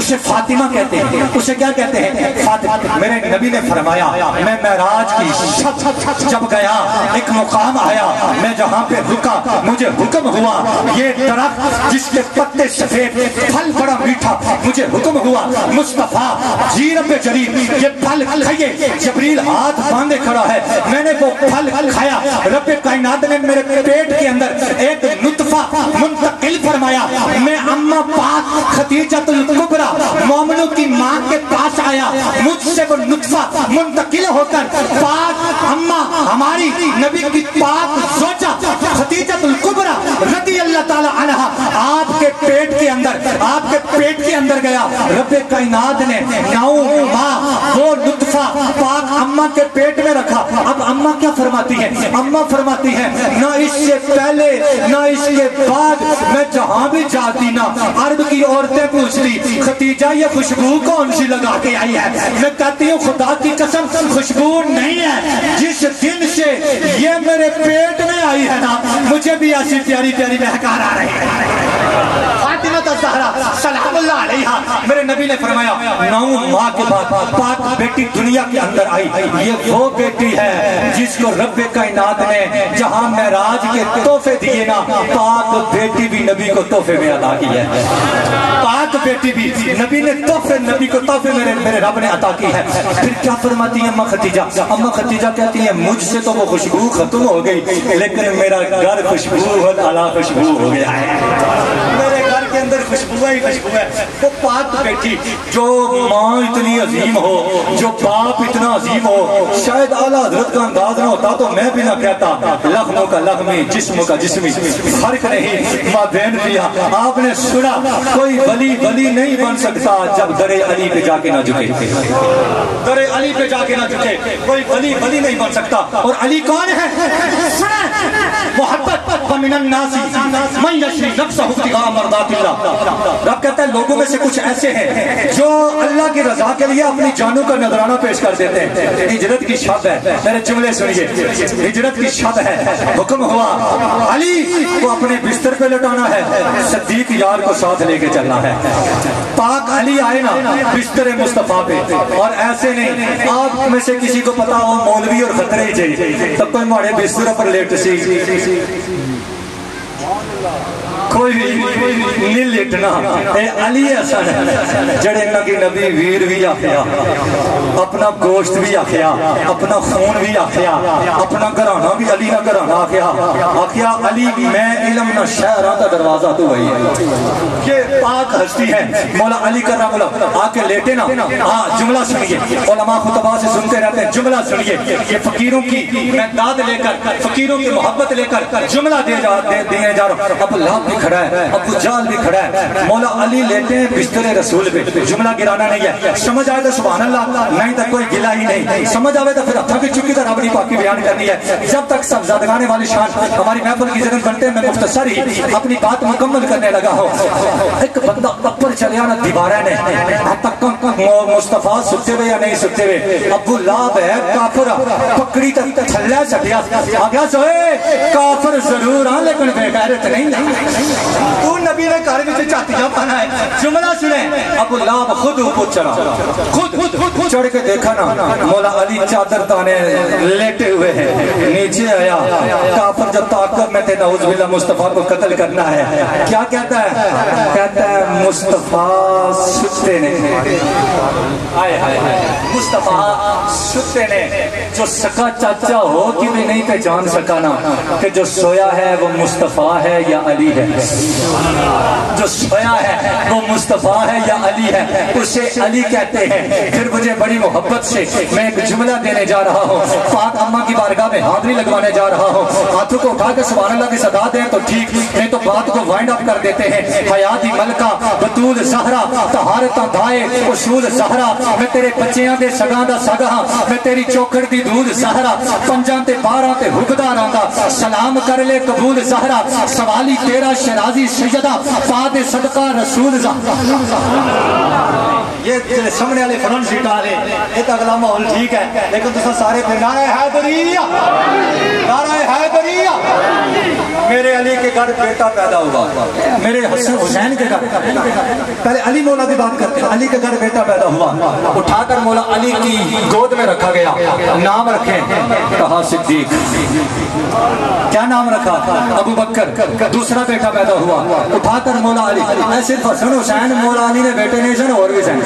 اسے فاطمہ کہتے ہیں. اسے کیا کہتے ہیں؟ فاطمہ. میرے نبی نے فرمایا میں معراج کی شب جب گیا ایک مقام آیا, میں جہاں پہ رکا مجھے حکم ہوا یہ درخت جس کے پتے سفید پھل بڑا میٹھا, مجھے حکم ہوا مصطفیٰ جی رب جلیل یہ پھل کھائیے. جبریل ہاتھ باندھے کھڑا ہے, میں نے وہ پھل کھایا. رب کائنات نے میرے پیٹ کے اندر ایک نطفہ منتقل فرمایا. میں اماں پاک خدیجۃ الکبریٰ مومنوں کی ماں کے پاس آیا, مجھ سے وہ نطفہ منتقل ہو کر پاک اماں ہماری نبی کی پاک زوجہ خدیجۃ الکبریٰ رضی اللہ تعالی عنہا آپ کے پیٹ کے اندر گیا. رب کائنات نے 9 ماہ وہ نطفہ پاک اماں کے پیٹ میں رکھا. اب اماں کیا فرماتی ہے؟ اماں فرماتی ہے نہ اس سے پہلے نہ اس کے بعد میں جہاں بھی جاتی نا عرب کی عورتیں پوچھتی خدیجہ یہ خوشبو کون سی لگا کے آئی ہے؟ میں کہتی ہوں خدا کی قسم خوشبو نہیں ہے, جس دن سے یہ میرے پیٹ میں آئی ہے نا مجھے بھی ایسی پیاری پیاری مہکار آ رہی ہے. فاطمہ الزہرا سلام اللہ علیہا, میرے نبی نے فرمایا 9 ماہ کے بعد پاک بیٹی دنیا کے اندر آئی. یہ وہ بیٹی ہے جس کو رب کائنات نے جہاں معراج کے تحفے دیے نا پاک بیٹی بھی نبی کو تحفے میں عطا کی ہے. پاک بیٹی بھی نبی نے نبی کو تحفے میرے رب نے عطا کی ہے. پھر کیا فرماتی ہیں اماں خدیجہ؟ اماں خدیجہ کہتی ہیں مجھ سے تو وہ خوشبو ختم ہو گئی لیکن میرا گھر خوشبو ہو گیا ہے. میرے گھر کے اندر خوشبو ہی خوشبو ہے. وہ پاک بیٹی جو ماں اتنی عظیم ہو, جو باپ اتنا عظیم ہو, شاید اعلیٰ حضرت کا انداز نہ ہوتا تو میں بھی نہ کہتا لخموں کا لخمی جسموں کا جسمی فرق نہیں ماں بہن دیا. آپ نے سنا کوئی ولی نہیں بن سکتا جب در علی پہ جا کے نہ جھکے. در علی پہ جا کے نہ جھکے کوئی ولی نہیں بن سکتا. اور علی کون ہے؟ محبت ومن الناس من یشری نفسہ ابتغاء مرضات اللہ. رب کہتا ہے لوگوں میں سے کچھ ایسے ہیں جو اللہ کی رضا کے لیے اپنی جانوں کا نذرانہ پیش کر دیتے ہیں. ہجرت کی شب ہے, میرے جملے سنیے, ہجرت کی شب ہے, حکم ہوا علی کو اپنے بستر پہ لٹانا ہے, صدیق یار کو ساتھ لے کے چلنا ہے. پاک علی آئے نا بستر مصطفیٰ پہ, اور ایسے نہیں آپ میں سے کسی کو پتا ہو مولوی اور خطرے ہی چاہیے تب کوئی ماڑے بستر پر لیٹ سی کوئی نہیں لیٹنا. اے علی حسن جڑے نگی نبی ویر بھی آخیا, اپنا گوشت بھی آخیا, اپنا خون بھی آخیا, اپنا گھرانہ بھی علی نہ گھرانہ آخیا علی میں علم نہ شہرہ کا دروازہ تو وہی ہے. یہ پاک ہستی ہے مولا علی کرم اللہ آ کے لیٹے نا. ہاں جملہ سنیے, علماء خطبہ سے سنتے رہتے ہیں, جملہ سنیے. یہ فقیروں کی میں داد لے کر فقیروں کی محبت لے کر جملہ دینے جا رہا ہوں. ابو لہب بھی کھڑا ہے, ابو جہل بھی کھڑا ہے, مولا علی لیتے ہیں بستر رسول پہ. جملہ گرانا نہیں ہے, سمجھ آئے تو سبحان اللہ, نہیں تو کوئی گلا ہی نہیں. سمجھ آئے تو پھر ہتھا کی چکی تو رب کی پاکی بیان کرنی ہے. جب تک سب زادگانے والی شان ہماری محفل کی جنت بنتے ہیں میں مختصر ہی اپنی بات مکمل کرنے لگا ہوں. ایک بندہ اوپر چلے آنا دیوارہ نے مصطفیٰ ستے ہوئے یا نہیں ستے ہوئے, ابو لہب ہے کافر پکڑی تک تھلے سٹیا آگیا سوئے کافر ضرور ہاں لیکن بے غیرت نہیں. تو نبی نے کار میں سے چاہتیاں پانا ہے. جملہ سنیں, ابو لہب خود اوپر چڑھا, خود چڑھ کے دیکھا نا مولا علی چادر تانے لیٹے ہوئے ہیں. نیچے آیا کافر جب طاقت میں تھے نعوذ باللہ مصطفیٰ کو قتل کرنا ہے, کیا کہتا ہے؟ کہتا ہے مصطفیٰ ستے نے, مصطفیٰ ستے نے. جو سکا چاچا ہو کہ بھی نہیں پہچان سکانا کہ جو سویا ہے وہ مصطفیٰ ہے یا علی ہے. جو سویا ہے وہ مصطفیٰ ہے یا علی ہے, اسے علی کہتے ہیں. پھر مجھے بڑی محبت سے میں ایک جملہ دینے جا رہا ہوں, پاک اماں کی بارگاہ میں حاضری لگوانے جا رہا ہوں. ہاتھوں کو اٹھا کے سبحان اللہ کی صدا دیں تو ٹھیک, نہیں تو بات کو وائنڈ اپ کر دیتے ہیں. حیاتی ملکہ بطول زہرا طہارتاں دھائے اصول زہرا, میں تیرے بچیاں دے سگاں دا سگاں, میں تیری چوکڑ دی دودھ زہرا, پنجاں تے باراں تے حکدار آندا, سلام کر لے قبول زہرا, سوالی تیرا شرازی سیدہ پاد صدقہ رسول زہرا. یہ سامنے والے فرنٹ سیٹ والے ایک اگلا ماحول ٹھیک ہے لیکن تو سارے پھر نعرہ حیدریہ, نعرہ حیدریہ. میرے علی کے گھر بیٹا پیدا ہوا، میرے حسین کے گھر، پہلے علی مولا کی بات کرتے ہیں، علی کے گھر بیٹا پیدا ہوا، اٹھا کر مولا علی کی گود میں رکھا گیا، نام رکھیں، کہا صدیق، کیا نام رکھا؟ ابو بکر۔ دوسرا بیٹا پیدا ہوا، اٹھا کر مولا علی، صرف حسن حسین مولا علی نے بیٹے نہیں سن، اور بھی سن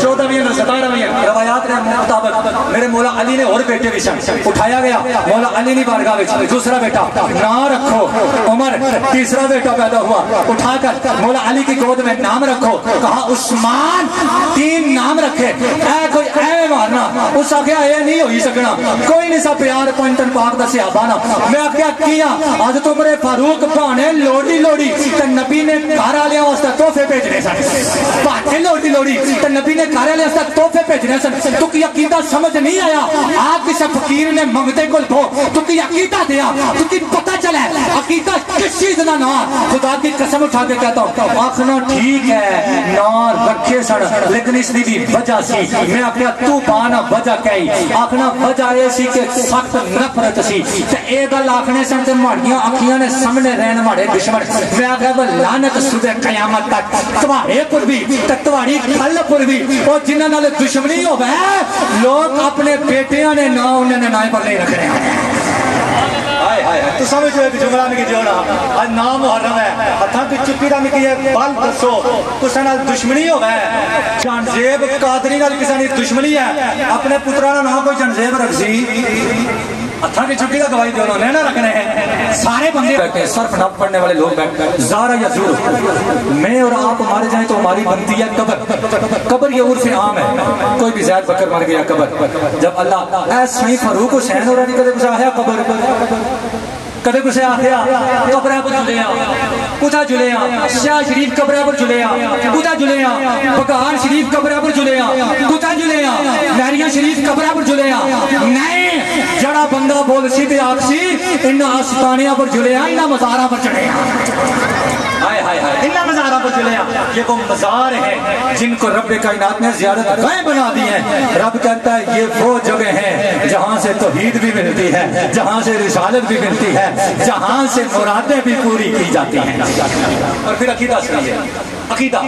14ویں 17ویں روایات کے مطابق میرے مولا علی نے اور بیٹے بھی سن، اٹھایا گیا مولا علی نے بارگاہ میں، دوسرا بیٹا نام رکھو عمر، تیسرا بیٹا پیدا ہوا، اٹھا کر مولا علی کی گود میں نام رکھو، کہا عثمان، 3 نام رکھے، اے کوئی اے مارنا، اس آگیا اے نہیں ہوئی سکنا، کوئی نہیں سا پیار پوائنٹن پاک دا صحابانا، میں آگیا کیا حضرت عمر فاروق بھانے لوڑی لوڑی تے نبی نے گھر والے واسطے تحفے بھیجنے سن، بھانے لوڑی لوڑی تے نبی نے گھر والے واسطے تحفے بھیجنے سن، تو کی عقیدہ سمجھ نہیں آیا، آپ کسی فقیر نے منگتے کو دو، تو کی عقیدہ دیا، تو کی پتہ چلا ہے عقیدہ کس چیز نہ نار، خدا کی قسم اٹھا کے کہتا ہوں، آخنا ٹھیک ہے نار رکھے سن، لیکن اس دی بھی وجہ سی، میں آخیا تو بانا وجہ کہی، آخنا وجہ یہ سی کہ سخت نفرت سی، تے اے گل آخنے سن تے ماڑیاں اکھیاں نے سامنے رہن ماڑے دشمن، میں آخیا وہ لعنت صبح قیامت تک تواڑے پر بھی تے تواڑی کھل پر بھی، اور جنہاں نال دشمنی ہوے لوگ اپنے بیٹیاں نے نا انہوں نے نائے پر نہیں رکھ رہے ہیں، تو سمجھ ہوئے کہ جملہ میں کی جوڑا آج نام محرم ہے، ہتھاں کی چپی دا میں کی ہے بال بسو، کسے نال دشمنی ہو گئے، جنزیب قادری نال کسے نال دشمنی ہے، اپنے پترانا نام کوئی جنزیب رکھ سی، ہتھاں کی چپی دا گواہی دے انہوں نے نہ رکھنے ہیں، سارے بندے بیٹھے ہیں، صرف نہ پڑھنے والے لوگ بیٹھے ہیں، زارا یا زور، میں اور آپ مارے جائیں تو ہماری بنتی ہے قبر، قبر یہ عرف عام ہے، کوئی بھی زید بکر مر گیا قبر، جب اللہ اے سائیں فاروق حسین اور نہیں کدے کچھ آیا قبر، کدے کسے آخیا قبرہ پر جلیا، کتا جلیا، شاہ شریف قبرہ پر جلیا، کتا جلیا، بکار شریف قبرہ پر جلیا، کتا جلیا، لہریاں شریف قبرہ پر جلیا، نہیں جڑا بندہ بول سی تے آکسی انہا آستانیاں پر جلیا، انہا مزارہ پر چڑھیا، انہا مزارہ پر جلیا، یہ وہ مزار ہیں جن کو رب کائنات نے زیارت گاہ بنا دی ہیں، رب کہتا ہے یہ وہ جگہ ہیں جہاں سے توحید بھی ملتی ہے، جہاں سے رسالت بھی ملتی ہے، جہاں سے مرادیں بھی پوری کی جاتی ہیں، اور پھر عقیدہ سنی ہے، عقیدہ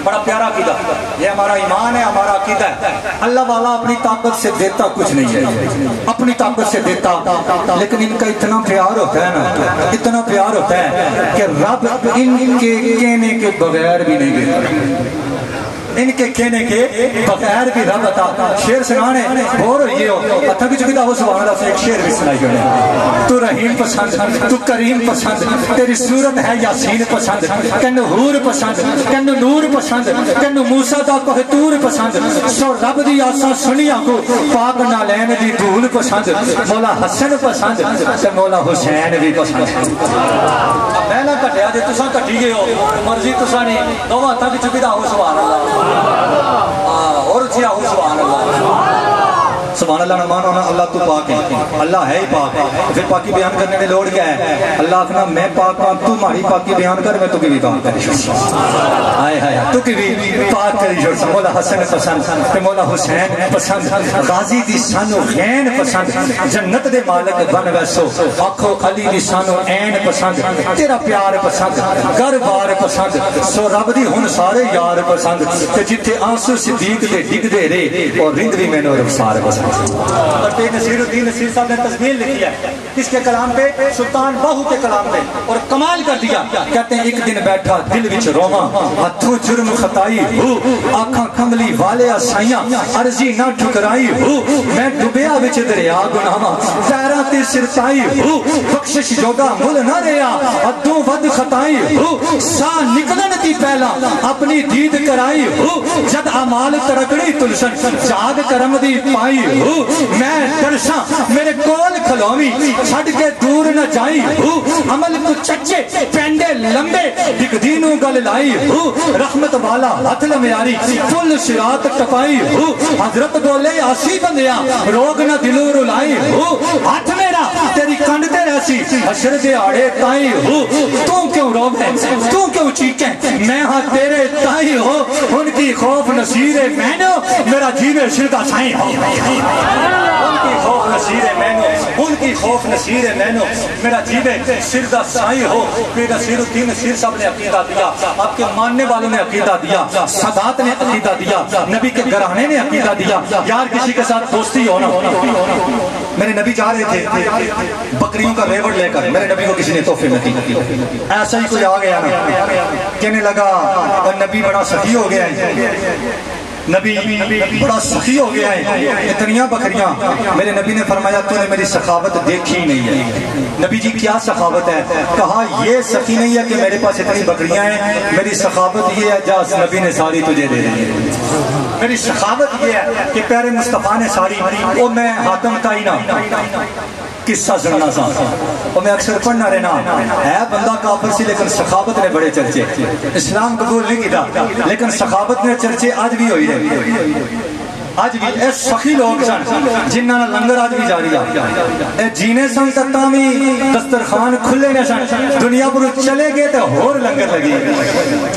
بڑا پیارا عقیدہ، یہ ہمارا ایمان ہے، ہمارا عقیدہ ہے، اللہ والا اپنی طاقت سے دیتا کچھ نہیں ہے، اپنی طاقت سے دیتا، لیکن ان کا اتنا پیار ہوتا ہے نا، اتنا پیار ہوتا ہے کہ رب ان کے کہنے کے بغیر بھی نہیں دیتا، ان کے کہنے کے بغیر بھی رب عطا، شیر سنانے بور ہوئیے ہو، اتھا کی چکیدہ ہو سبحان اللہ سے ایک شیر بھی سنائی ہونے، تو رحیم پسند، تو کریم پسند، تیری صورت ہے یاسین پسند، کنو حور پسند، کنو نور پسند، کنو موسیٰ دا کوہتور پسند، سو رب دی آسا سنیا کو پاک نالین دی دھول پسند، مولا حسن پسند، تے مولا حسین بھی پسند، میں نہ کٹیا جے تساں کٹی گئے ہو، مرضی تساں نے دو اتھا کی چکیدہ ہو سبحان اللہ، اور اچھیا ہو سبحان اللہ، سبحان اللہ نمان ہونا، اللہ تو پاک ہے، اللہ ہے ہی پاک ہے، پھر پاکی بیان کرنے میں لوڑ کیا ہے، اللہ اپنا میں پاک ہوں، تو ماری پاکی بیان کر، میں تو کی بھی پاک کری شوڑ، آئے آئے تو کی بھی پاک کری شوڑ، مولا حسن پسند، مولا حسین پسند، غازی دی سانو غین پسند، جنت دے مالک بن ویسو، آنکھو علی دی سانو این پسند، تیرا پیار پسند، گر بار پسند، سو رب دی ہن سارے یار پسند، کہ جتے آنسو صدیق دے ڈگ دے رے، اور رند بھی میں نو رخسار پسند، اور پہ نصیر الدین نصیر صاحب نے تزمیل لکھی ہے اس کے کلام پہ، سلطان باہو کے کلام پہ، اور کمال کر دیا، کہتے ہیں ایک دن بیٹھا دل وچ روما، ہتھوں جرم خطائی ہو، آنکھاں کملی والے آسائیاں، عرضی نہ ٹھکرائی ہو، میں ڈبیا وچ دریا گناہاں، پیراں تے سرتائی ہو، بخشش جوگا مل نہ رہیا، ادوں ود خطائی ہو، سا نکلن دی پہلا اپنی دید کرائی ہو، جد اعمال ترکڑی تلسن جاگ کرم دی پائی ہو، میں درشاں میرے کول کھلومی چھڑ کے دور نہ جائی ہو، عمل کو چچے پینڈے لمبے دکھ دینوں گل لائی ہو، رحمت والا ہاتھ لمیاری فل شرات ٹپائی ہو، حضرت بولے آسی بندیاں روگ نہ دلوں رلائی ہو، ہاتھ میرا تیری کنڈ تے رہسی حشر دے آڑے تائی ہو، تو کیوں روگ ہے تو کیوں چیکیں میں ہاں تیرے تائی ہو، ان کی خوف نصیر مینو میرا جیوے شرکا سائیں ہو، ان کی خوف نصیر مینو ان کی خوف نصیر نینو میرا جیوے سر دا سائی ہو میرا سیر الدین نصیر صاحب نے عقیدہ دیا آپ کے ماننے والوں نے عقیدہ دیا سادات نے عقیدہ دیا نبی کے گھرانے نے عقیدہ دیا یار کسی کے ساتھ دوستی ہونا میرے نبی جا رہے تھے بکریوں کا ریوڑ لے کر میرے نبی کو کسی نے تحفے میں دی ایسا ہی کوئی آ گیا نا کہنے لگا اور نبی بڑا سخی ہو گیا ہے نبی بڑا سخی ہو گیا ہے اتنیاں بکریاں میرے نبی نے فرمایا تو نے میری سخاوت دیکھی نہیں ہے نبی جی کیا سخاوت ہے کہا یہ سخی نہیں ہے کہ میرے پاس اتنی بکریاں ہیں میری سخاوت یہ ہے جاس نبی نے ساری تجھے دے دی میری سخاوت یہ ہے کہ پیارے مصطفیٰ نے ساری وہ میں حاتم تائینہ قصہ سننا سا اور میں اکثر پڑھنا رہنا ہے بندہ کافر سی لیکن سخاوت نے بڑے چرچے اسلام قبول نہیں کیتا لیکن سخاوت نے چرچے آج بھی ہوئی رہے آج بھی اے سخی لوگ سن جنہاں لنگر آج بھی جاری اے جینے سن تتامی دسترخوان کھلے نے سن دنیا پر چلے گئے تو ہور لنگر لگی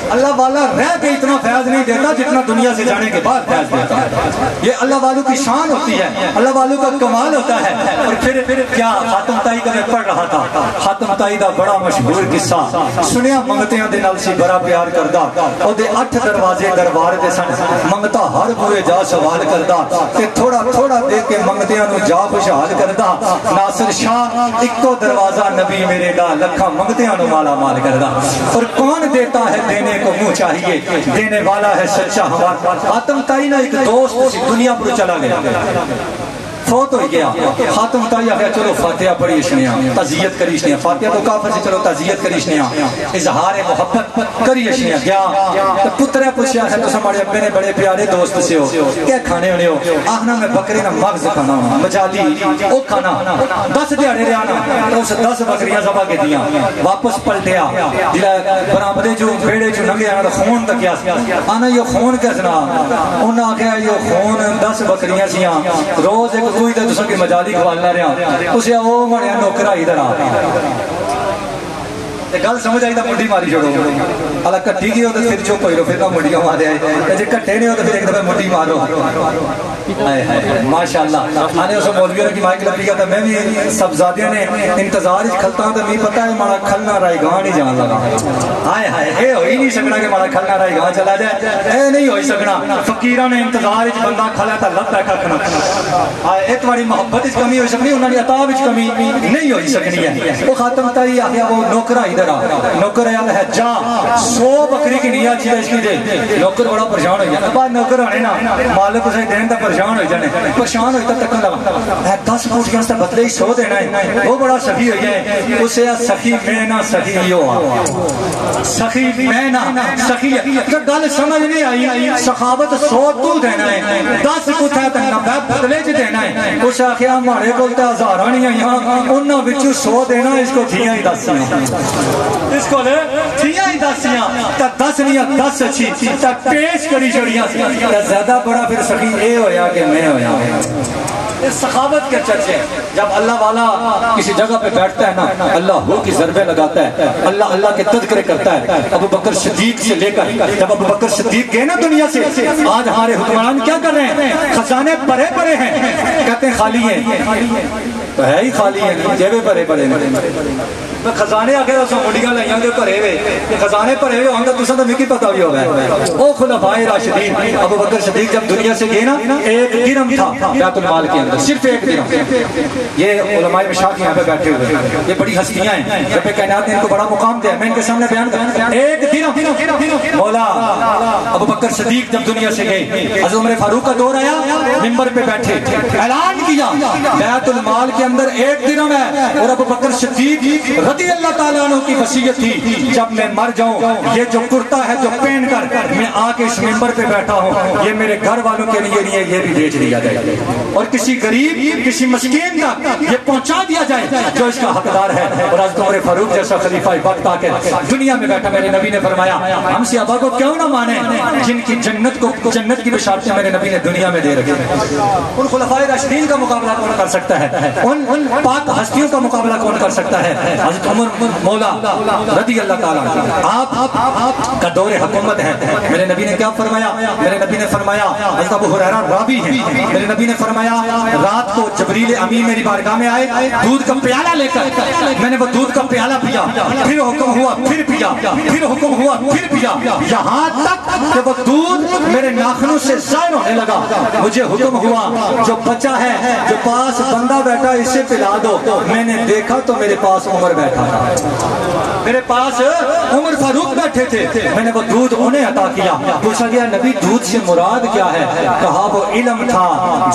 اللہ والا رہ کے اتنا فیض نہیں دیتا جتنا دنیا سے جانے کے بعد فیض دیتا یہ اللہ والوں کی شان ہوتی ہے اللہ والوں کا کمال ہوتا ہے اور پھر کیا خاتم تائی کا میں پڑھ رہا تھا خاتم تائی دا بڑا مشہور قصہ سنیا منگتیاں دے نال سی بڑا پیار کردہ او دے 8 دروازے دربار دے سن منگتا ہر بوئے جا سوال کردہ تے تھوڑا تھوڑا دے کے منگتیاں نو جا خوشحال کردہ ناصر شاہ اکو دروازہ نبی میرے دا لکھا منگتیاں نو مالا مال کردہ اور کون دیتا ہے دینے کو منہ چاہیے دینے والا ہے سچا ہمارا خاتم تائی نا ایک دوست دنیا پر چلا گیا فوت ہو گیا خاتم تائی آگیا چلو فاتحہ پڑھی اشنیاں تعزیت کری اشنیاں فاتحہ تو کافر سے چلو تعزیت کری اشنیاں اظہار محبت کری اشنیاں گیا پترہ پوچھا ہے تو سماڑے ابے نے بڑے پیارے دوست سے ہو کیا کھانے ہونے ہو آہنا میں بکری نہ مغز کھانا ہوں مجالی او کھانا 10 دیاڑے رہے آنا تو اس 10 بکریاں زبا کے دیاں واپس پلٹیا جلہ برامدے جو بیڑے جو ننگے آنا تو خون تک کیا آنا یہ خون کسنا انہاں آگیا یہ خون 10 بکریاں سیاں روز ایک کوئی تو دوسرے کی مجالی کھوالنا رہا اسے وہ مڑیا نوکرہ ادھر آ گل سمجھ آئی تو مڈی ماری چھوڑو اللہ کٹی گئی ہو تو پھر چپ ہوئی رہو پھر نہ مڈیاں مارے آئے جی کٹے نہیں ہو تو پھر ایک دفعہ مڈی مارو ماشاءاللہ آنے اسے مولویوں نے کی مائک لپی گیا تھا میں بھی سبزادیاں نے انتظار ہی کھلتا ہوں تو نہیں پتا ہے مارا کھلنا رائی گاں نہیں جان لگا آئے ہائے اے ہوئی نہیں سکنا کہ مارا کھلنا رائی گاں چلا جائے اے نہیں ہوئی سکنا فقیرہ نے انتظار ہی بندہ کھلا تھا لب بیٹھا کھنا آئے اتواری محبت اس کمی ہوئی سکنی انہوں نے عطاب اس کمی نہیں ہوئی سکنی ہے وہ خاتم تائی آگیا وہ نوکرہ نوکر آیا ہے جا 100 بکری کی نیا چیز اس کی دے نوکر بڑا پریشان ہوئی ہے بعد نوکر آنے نا مالک اسے دین دا پریشان ہوئی جانے پریشان ہوئی تک تکن لگا 10 فوٹ گیا اس تا بدلے ہی 100 دینا ہے وہ بڑا سخی ہوئی ہے اسے سخی میں نہ سخی یو سخی میں نہ سخی تو گل سمجھ نہیں آئی سخاوت 100 تو دینا ہے 10 کچھ ہے تو 90 بدلے چ دینا ہے اسے آخیا ہمارے کو تو ہزارہ نہیں آئی ہاں انہوں بچو 100 دینا اس کو تھیاں ہی 10 اس کو لے تھیاں ہی 10 تا 10 نہیں 10 اچھی تا پیش کری چھوڑیاں تا زیادہ بڑا پھر سخی اے ہویا کہ میں ہویا اس سخاوت کے چرچے جب اللہ والا کسی جگہ پہ بیٹھتا ہے نا اللہ ہو کی ضربے لگاتا ہے اللہ اللہ کے تذکرے کرتا ہے ابو بکر صدیق سے لے کر جب ابو بکر صدیق گئے نا دنیا سے آج ہمارے حکمران کیا کر رہے ہیں خزانے بڑے بڑے ہیں کہتے ہیں خالی ہیں تو ہے ہی خالی ہیں جیبے بڑے بڑے ہیں خزانے آگے تو مڈیاں لائیاں دے بھرے ہوئے خزانے بھرے ہوئے ہوں تو تساں تو مکی پتہ بھی ہوگا او خلفائے راشدین ابو بکر صدیق جب دنیا سے گئے نا 1 درہم تھا بیت المال کے اندر صرف 1 درہم یہ علماء مشاق یہاں پہ بیٹھے ہوئے یہ بڑی ہستیاں ہیں رب کائنات نے ان کو بڑا مقام دیا میں ان کے سامنے بیان کرتا 1 درہم مولا ابو بکر صدیق جب دنیا سے گئے حضرت عمر فاروق کا دور آیا منبر پہ بیٹھے اعلان کیا بیت المال کے اندر 1 درہم ہے اور ابو بکر صدیق رضی اللہ تعالیٰ عنہ کی وصیت تھی جب میں مر جاؤں یہ جو کرتا ہے جو پہن کر میں آ کے اس منبر پہ بیٹھا ہوں یہ میرے گھر والوں کے لیے نہیں یہ بھی بیچ دیا جائے اور کسی غریب کسی مسکین تک یہ پہنچا دیا جائے جو اس کا حقدار ہے اور حضرت عمر فاروق جیسا خلیفہ وقت آ کے دنیا میں بیٹھا میرے نبی نے فرمایا ہم صحابہ کو کیوں نہ مانے جن کی جنت کی بشارتیں میرے نبی نے دنیا میں دے رکھی ان خلفائے راشدین کا مقابلہ کون کر سکتا ہے ان پاک ہستیوں کا مقابلہ کون کر سکتا ہے حضرت عمر مولا رضی اللہ تعالیٰ آپ کا دور حکومت ہے. میرے نبی نے کیا فرمایا؟ میرے نبی نے فرمایا، حضرت ابو ہریرہ راوی ہیں، میرے نبی نے فرمایا رات کو جبریل امین میری بارگاہ میں آئے دودھ کا پیالہ لے کر، میں نے وہ دودھ کا پیالہ پیا، پھر حکم ہوا پھر پیا، پھر حکم ہوا پھر پیا، یہاں تک کہ وہ دودھ میرے ناخنوں سے ظاہر ہونے لگا. مجھے حکم ہوا جو بچہ ہے، جو پاس بندہ بیٹھا اسے پلا دو. میں نے دیکھا تو میرے پاس عمر بیٹھا تھا، میرے پاس عمر فاروق بیٹھے تھے. میں نے وہ دودھ انہیں عطا کیا. پوچھا گیا نبی دودھ سے مراد کیا ہے؟ کہا وہ علم تھا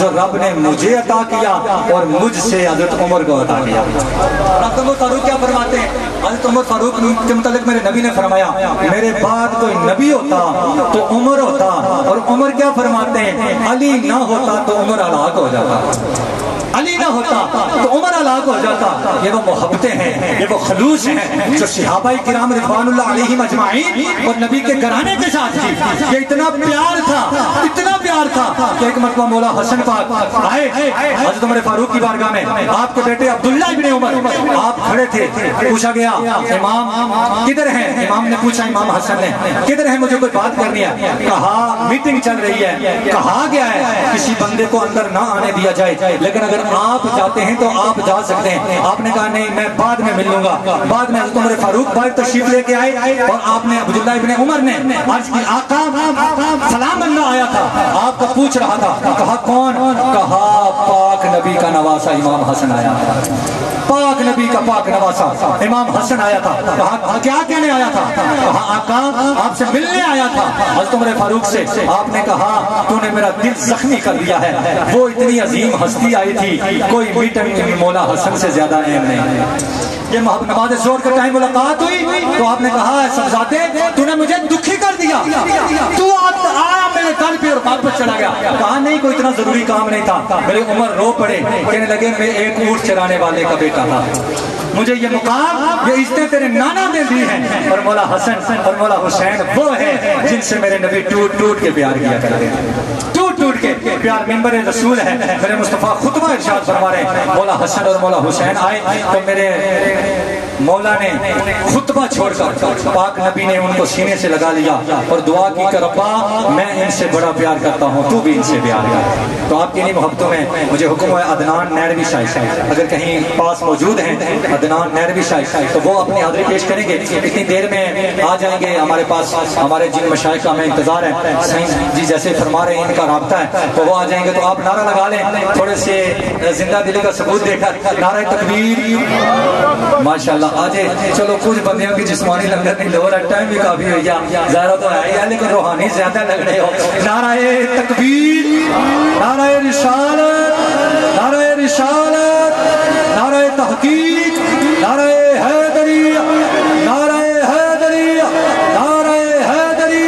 جو رب نے مجھے عطا کیا اور مجھ سے حضرت عمر کو عطا کیا. حضرت عمر فاروق کیا فرماتے ہیں؟ حضرت عمر فاروق کے متعلق میرے نبی نے فرمایا میرے بعد کوئی نبی ہوتا تو عمر ہوتا. اور عمر کیا فرماتے ہیں؟ علی نہ ہوتا تو عمر ہلاک ہو جاتا، علی نہ ہوتا تو عمر ہلاک ہو جاتا. یہ وہ محبتیں ہیں، یہ وہ خلوص ہیں جو صحابہ کرام رضوان اللہ علیہم اجمعین اور نبی کے گھرانے کے ساتھ تھی. یہ اتنا پیار تھا، اتنا پیار تھا کہ ایک مرتبہ مولا حسن پاک آئے حضرت عمر فاروق کی بارگاہ میں. آپ کے بیٹے عبداللہ ابن عمر آپ کھڑے تھے. پوچھا گیا امام کدھر ہیں؟ امام نے پوچھا امام حسن نے کدھر ہیں؟ مجھے کوئی بات کرنی ہے. کہا میٹنگ چل رہی ہے. کہا گیا ہے کسی بندے کو اندر نہ آنے دیا جائے، لیکن اگر آپ جاتے ہیں تو آپ جا سکتے ہیں. آپ نے کہا نہیں میں بعد میں مل لوں گا. بعد میں حضرت عمر فاروق باہر تشریف لے کے آئے اور آپ نے عبداللہ ابن عمر نے عرض کی آقا سلام بننا آیا تھا، آپ کو پوچھ رہا تھا. کہا کون؟ کہا پاک نبی کا نواسا امام حسن آیا تھا، پاک نبی کا پاک نواسا امام حسن آیا تھا. کہا کیا کہنے آیا تھا؟ کہا آقا آپ سے ملنے آیا تھا حضرت عمر فاروق سے. آپ نے کہا تو نے میرا دل زخمی کر دیا ہے. وہ اتنی عظیم ہستی آئی تھی، کوئی میٹنگ مولا حسن سے زیادہ اہم نہیں. یہ نماز ظہر کا ٹائم ملاقات ہوئی تو آپ نے کہا سبزادے تو نے مجھے دکھی کر دیا، تو آیا میرے در پہ اور واپس چلا گیا. کہا نہیں کوئی اتنا ضروری کام نہیں تھا. میرے عمر رو پڑے، کہنے لگے میں ایک اونٹ چرانے والے کا بیٹا تھا، مجھے یہ مقام یہ عزتیں تیرے نانا نے دی ہیں. اور مولا حسن اور مولا حسین وہ ہیں جن سے میرے نبی ٹوٹ ٹوٹ کے پیار کیا کرتے ہیں، ٹوٹ ٹوٹ کے پیار. منبر رسول ہے، میرے مصطفیٰ خطبہ ارشاد فرما رہے ہیں. مولا حسن اور مولا حسین آئے تو میرے مولا نے خطبہ چھوڑ کر پاک نبی نے ان کو سینے سے لگا لیا اور دعا کی کہ ربا میں ان سے بڑا پیار کرتا ہوں، تو بھی ان سے پیار کر. تو آپ کی انہی محبتوں میں مجھے حکم ہے عدنان نیروی شاہ اگر کہیں پاس موجود ہیں، عدنان نیروی شاہ تو وہ اپنی حاضری پیش کریں گے. اتنی دیر میں آ جائیں گے ہمارے پاس. ہمارے جن مشائخ کا ہمیں انتظار ہے، سائنس جی جیسے فرما رہے ہیں ان کا رابطہ ہے تو وہ آ جائیں گے. تو آپ نعرہ لگا لیں تھوڑے سے زندہ دلی کا ثبوت دے کر. نعرہ تکبیر ماشاءاللہ. آج چلو کچھ بندیوں کی جسمانی لنگر نہیں لو رہا، ٹائم بھی کافی ہو گیا، ظاہرہ تو ہے یا لیکن روحانی زیادہ لگ رہے ہو. نعرہ تکبیر، نعرہ رسالت، نعرہ رسالت، نعرہ تحقیق، نعرہ حیدری، نعرہ حیدری، نعرہ حیدری،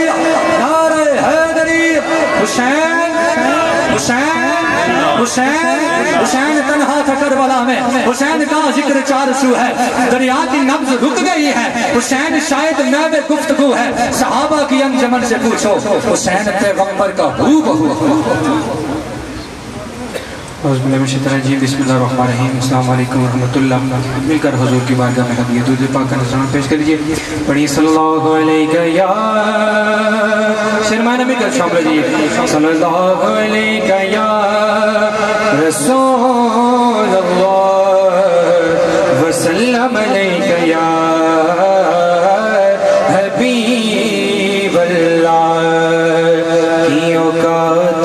نعرہ حیدری. حسین حسین حسین حسین تنہا تھا کربلا میں، حسین کا ذکر چار سو ہے، دریا کی نبض رک گئی ہے، حسین شاید میں گفتگو ہے، صحابہ کی انجمن سے پوچھو حسین پیغمبر کا ہو بہو. بسم اللہ الرحمن الرحیم. السلام علیکم ورحمۃ اللہ. مل کر حضور کی بارگاہ میں ہدیہ درود پاک کا نذرانہ پیش کر لیجیے. پڑھیے صلی اللہ علیہ یا شرمائے نبی کا شامل جی. صلی اللہ علیہ یا رسول اللہ وسلم علیہ یا حبیب اللہ. کی اوقات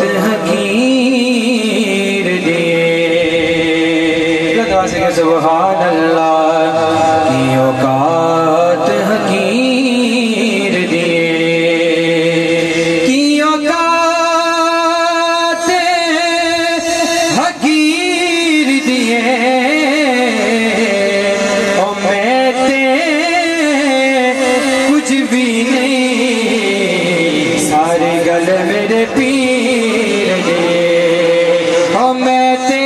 سبحان اللہ کی اوقات حقیر دیے، کی اوقات حقیر دیے. او میں تے کچھ بھی نہیں، سارے گل میرے پیر دیے. او میں تے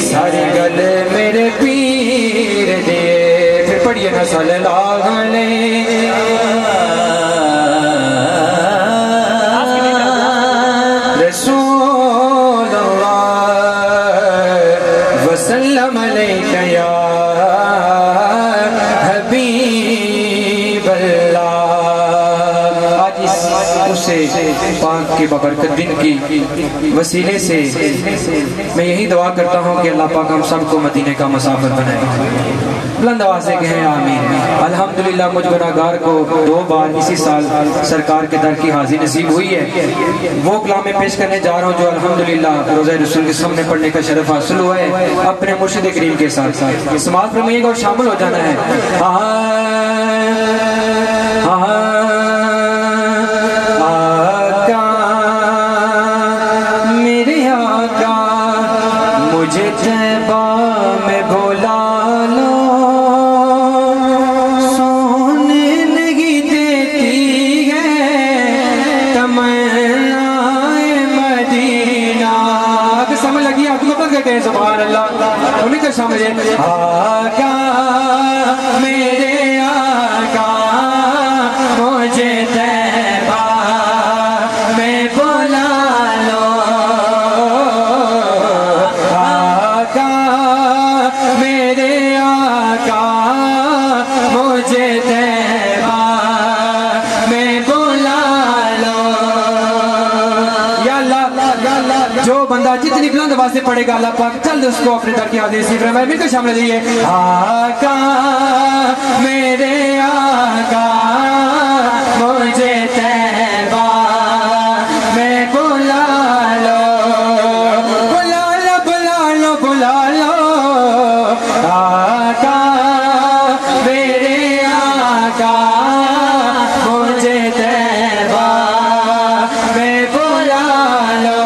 سارے کے بابرکت دن کی وسیلے سے میں یہی دعا کرتا ہوں کہ اللہ پاک ہم سب کو مدینے کا مسافر بنائے. بلند آواز سے کہیں آمین. الحمدللہ مجھ گناہگار کو 2 بار اسی سال سرکار کے در کی حاضری نصیب ہوئی ہے. وہ کلام میں پیش کرنے جا رہا ہوں جو الحمدللہ روزہ رسول کے سامنے پڑھنے کا شرف حاصل ہوا ہے اپنے مرشد کریم کے ساتھ ساتھ. سماعت فرمائیے گا اور شامل ہو جانا ہے. آقا میرے آقا مجھے طیبہ میں بولا لو سبحان اللہ انہیں کا شامل ہے. آقا میرے آقا مجھے طیبہ میں بولا لو. آقا میرے آقا مجھے طیبہ میں بولا لو. یا اللہ جو بندہ جتنی بلند آواز سے پڑھے گا اللہ پاک جلد اس کو اپنے در کی حاضری نصیب فرمائے. مل کر شامل دیجیے. آقا میرے آقا مجھے طیبہ میں بلا لو بلا لو بلا لو بلا لو. آقا میرے آقا مجھے طیبہ میں بلا لو.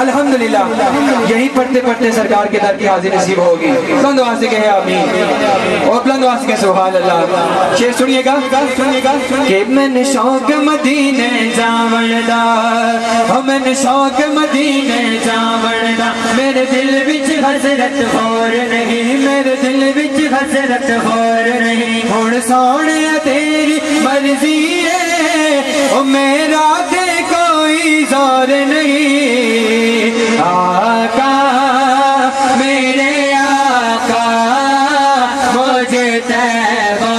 الحمدللہ یہی پڑھتے پڑھتے سرکار کے در کی حاضری نصیب ہوگی. بلند آواز سے کہے آمین اور بلند آواز سے کہے سبحان اللہ. شعر سنیے گا کہ میں نے شوق مدینے جاون دا میں نے شوق مدینے جاون دا میرے دل وچ حسرت ہور نہیں میرے دل وچ حسرت ہور نہیں. ہن سونے تیری مرضی ہے او میرا تے کوئی زور نہیں. آقا میرے آقا مجھے طیبہ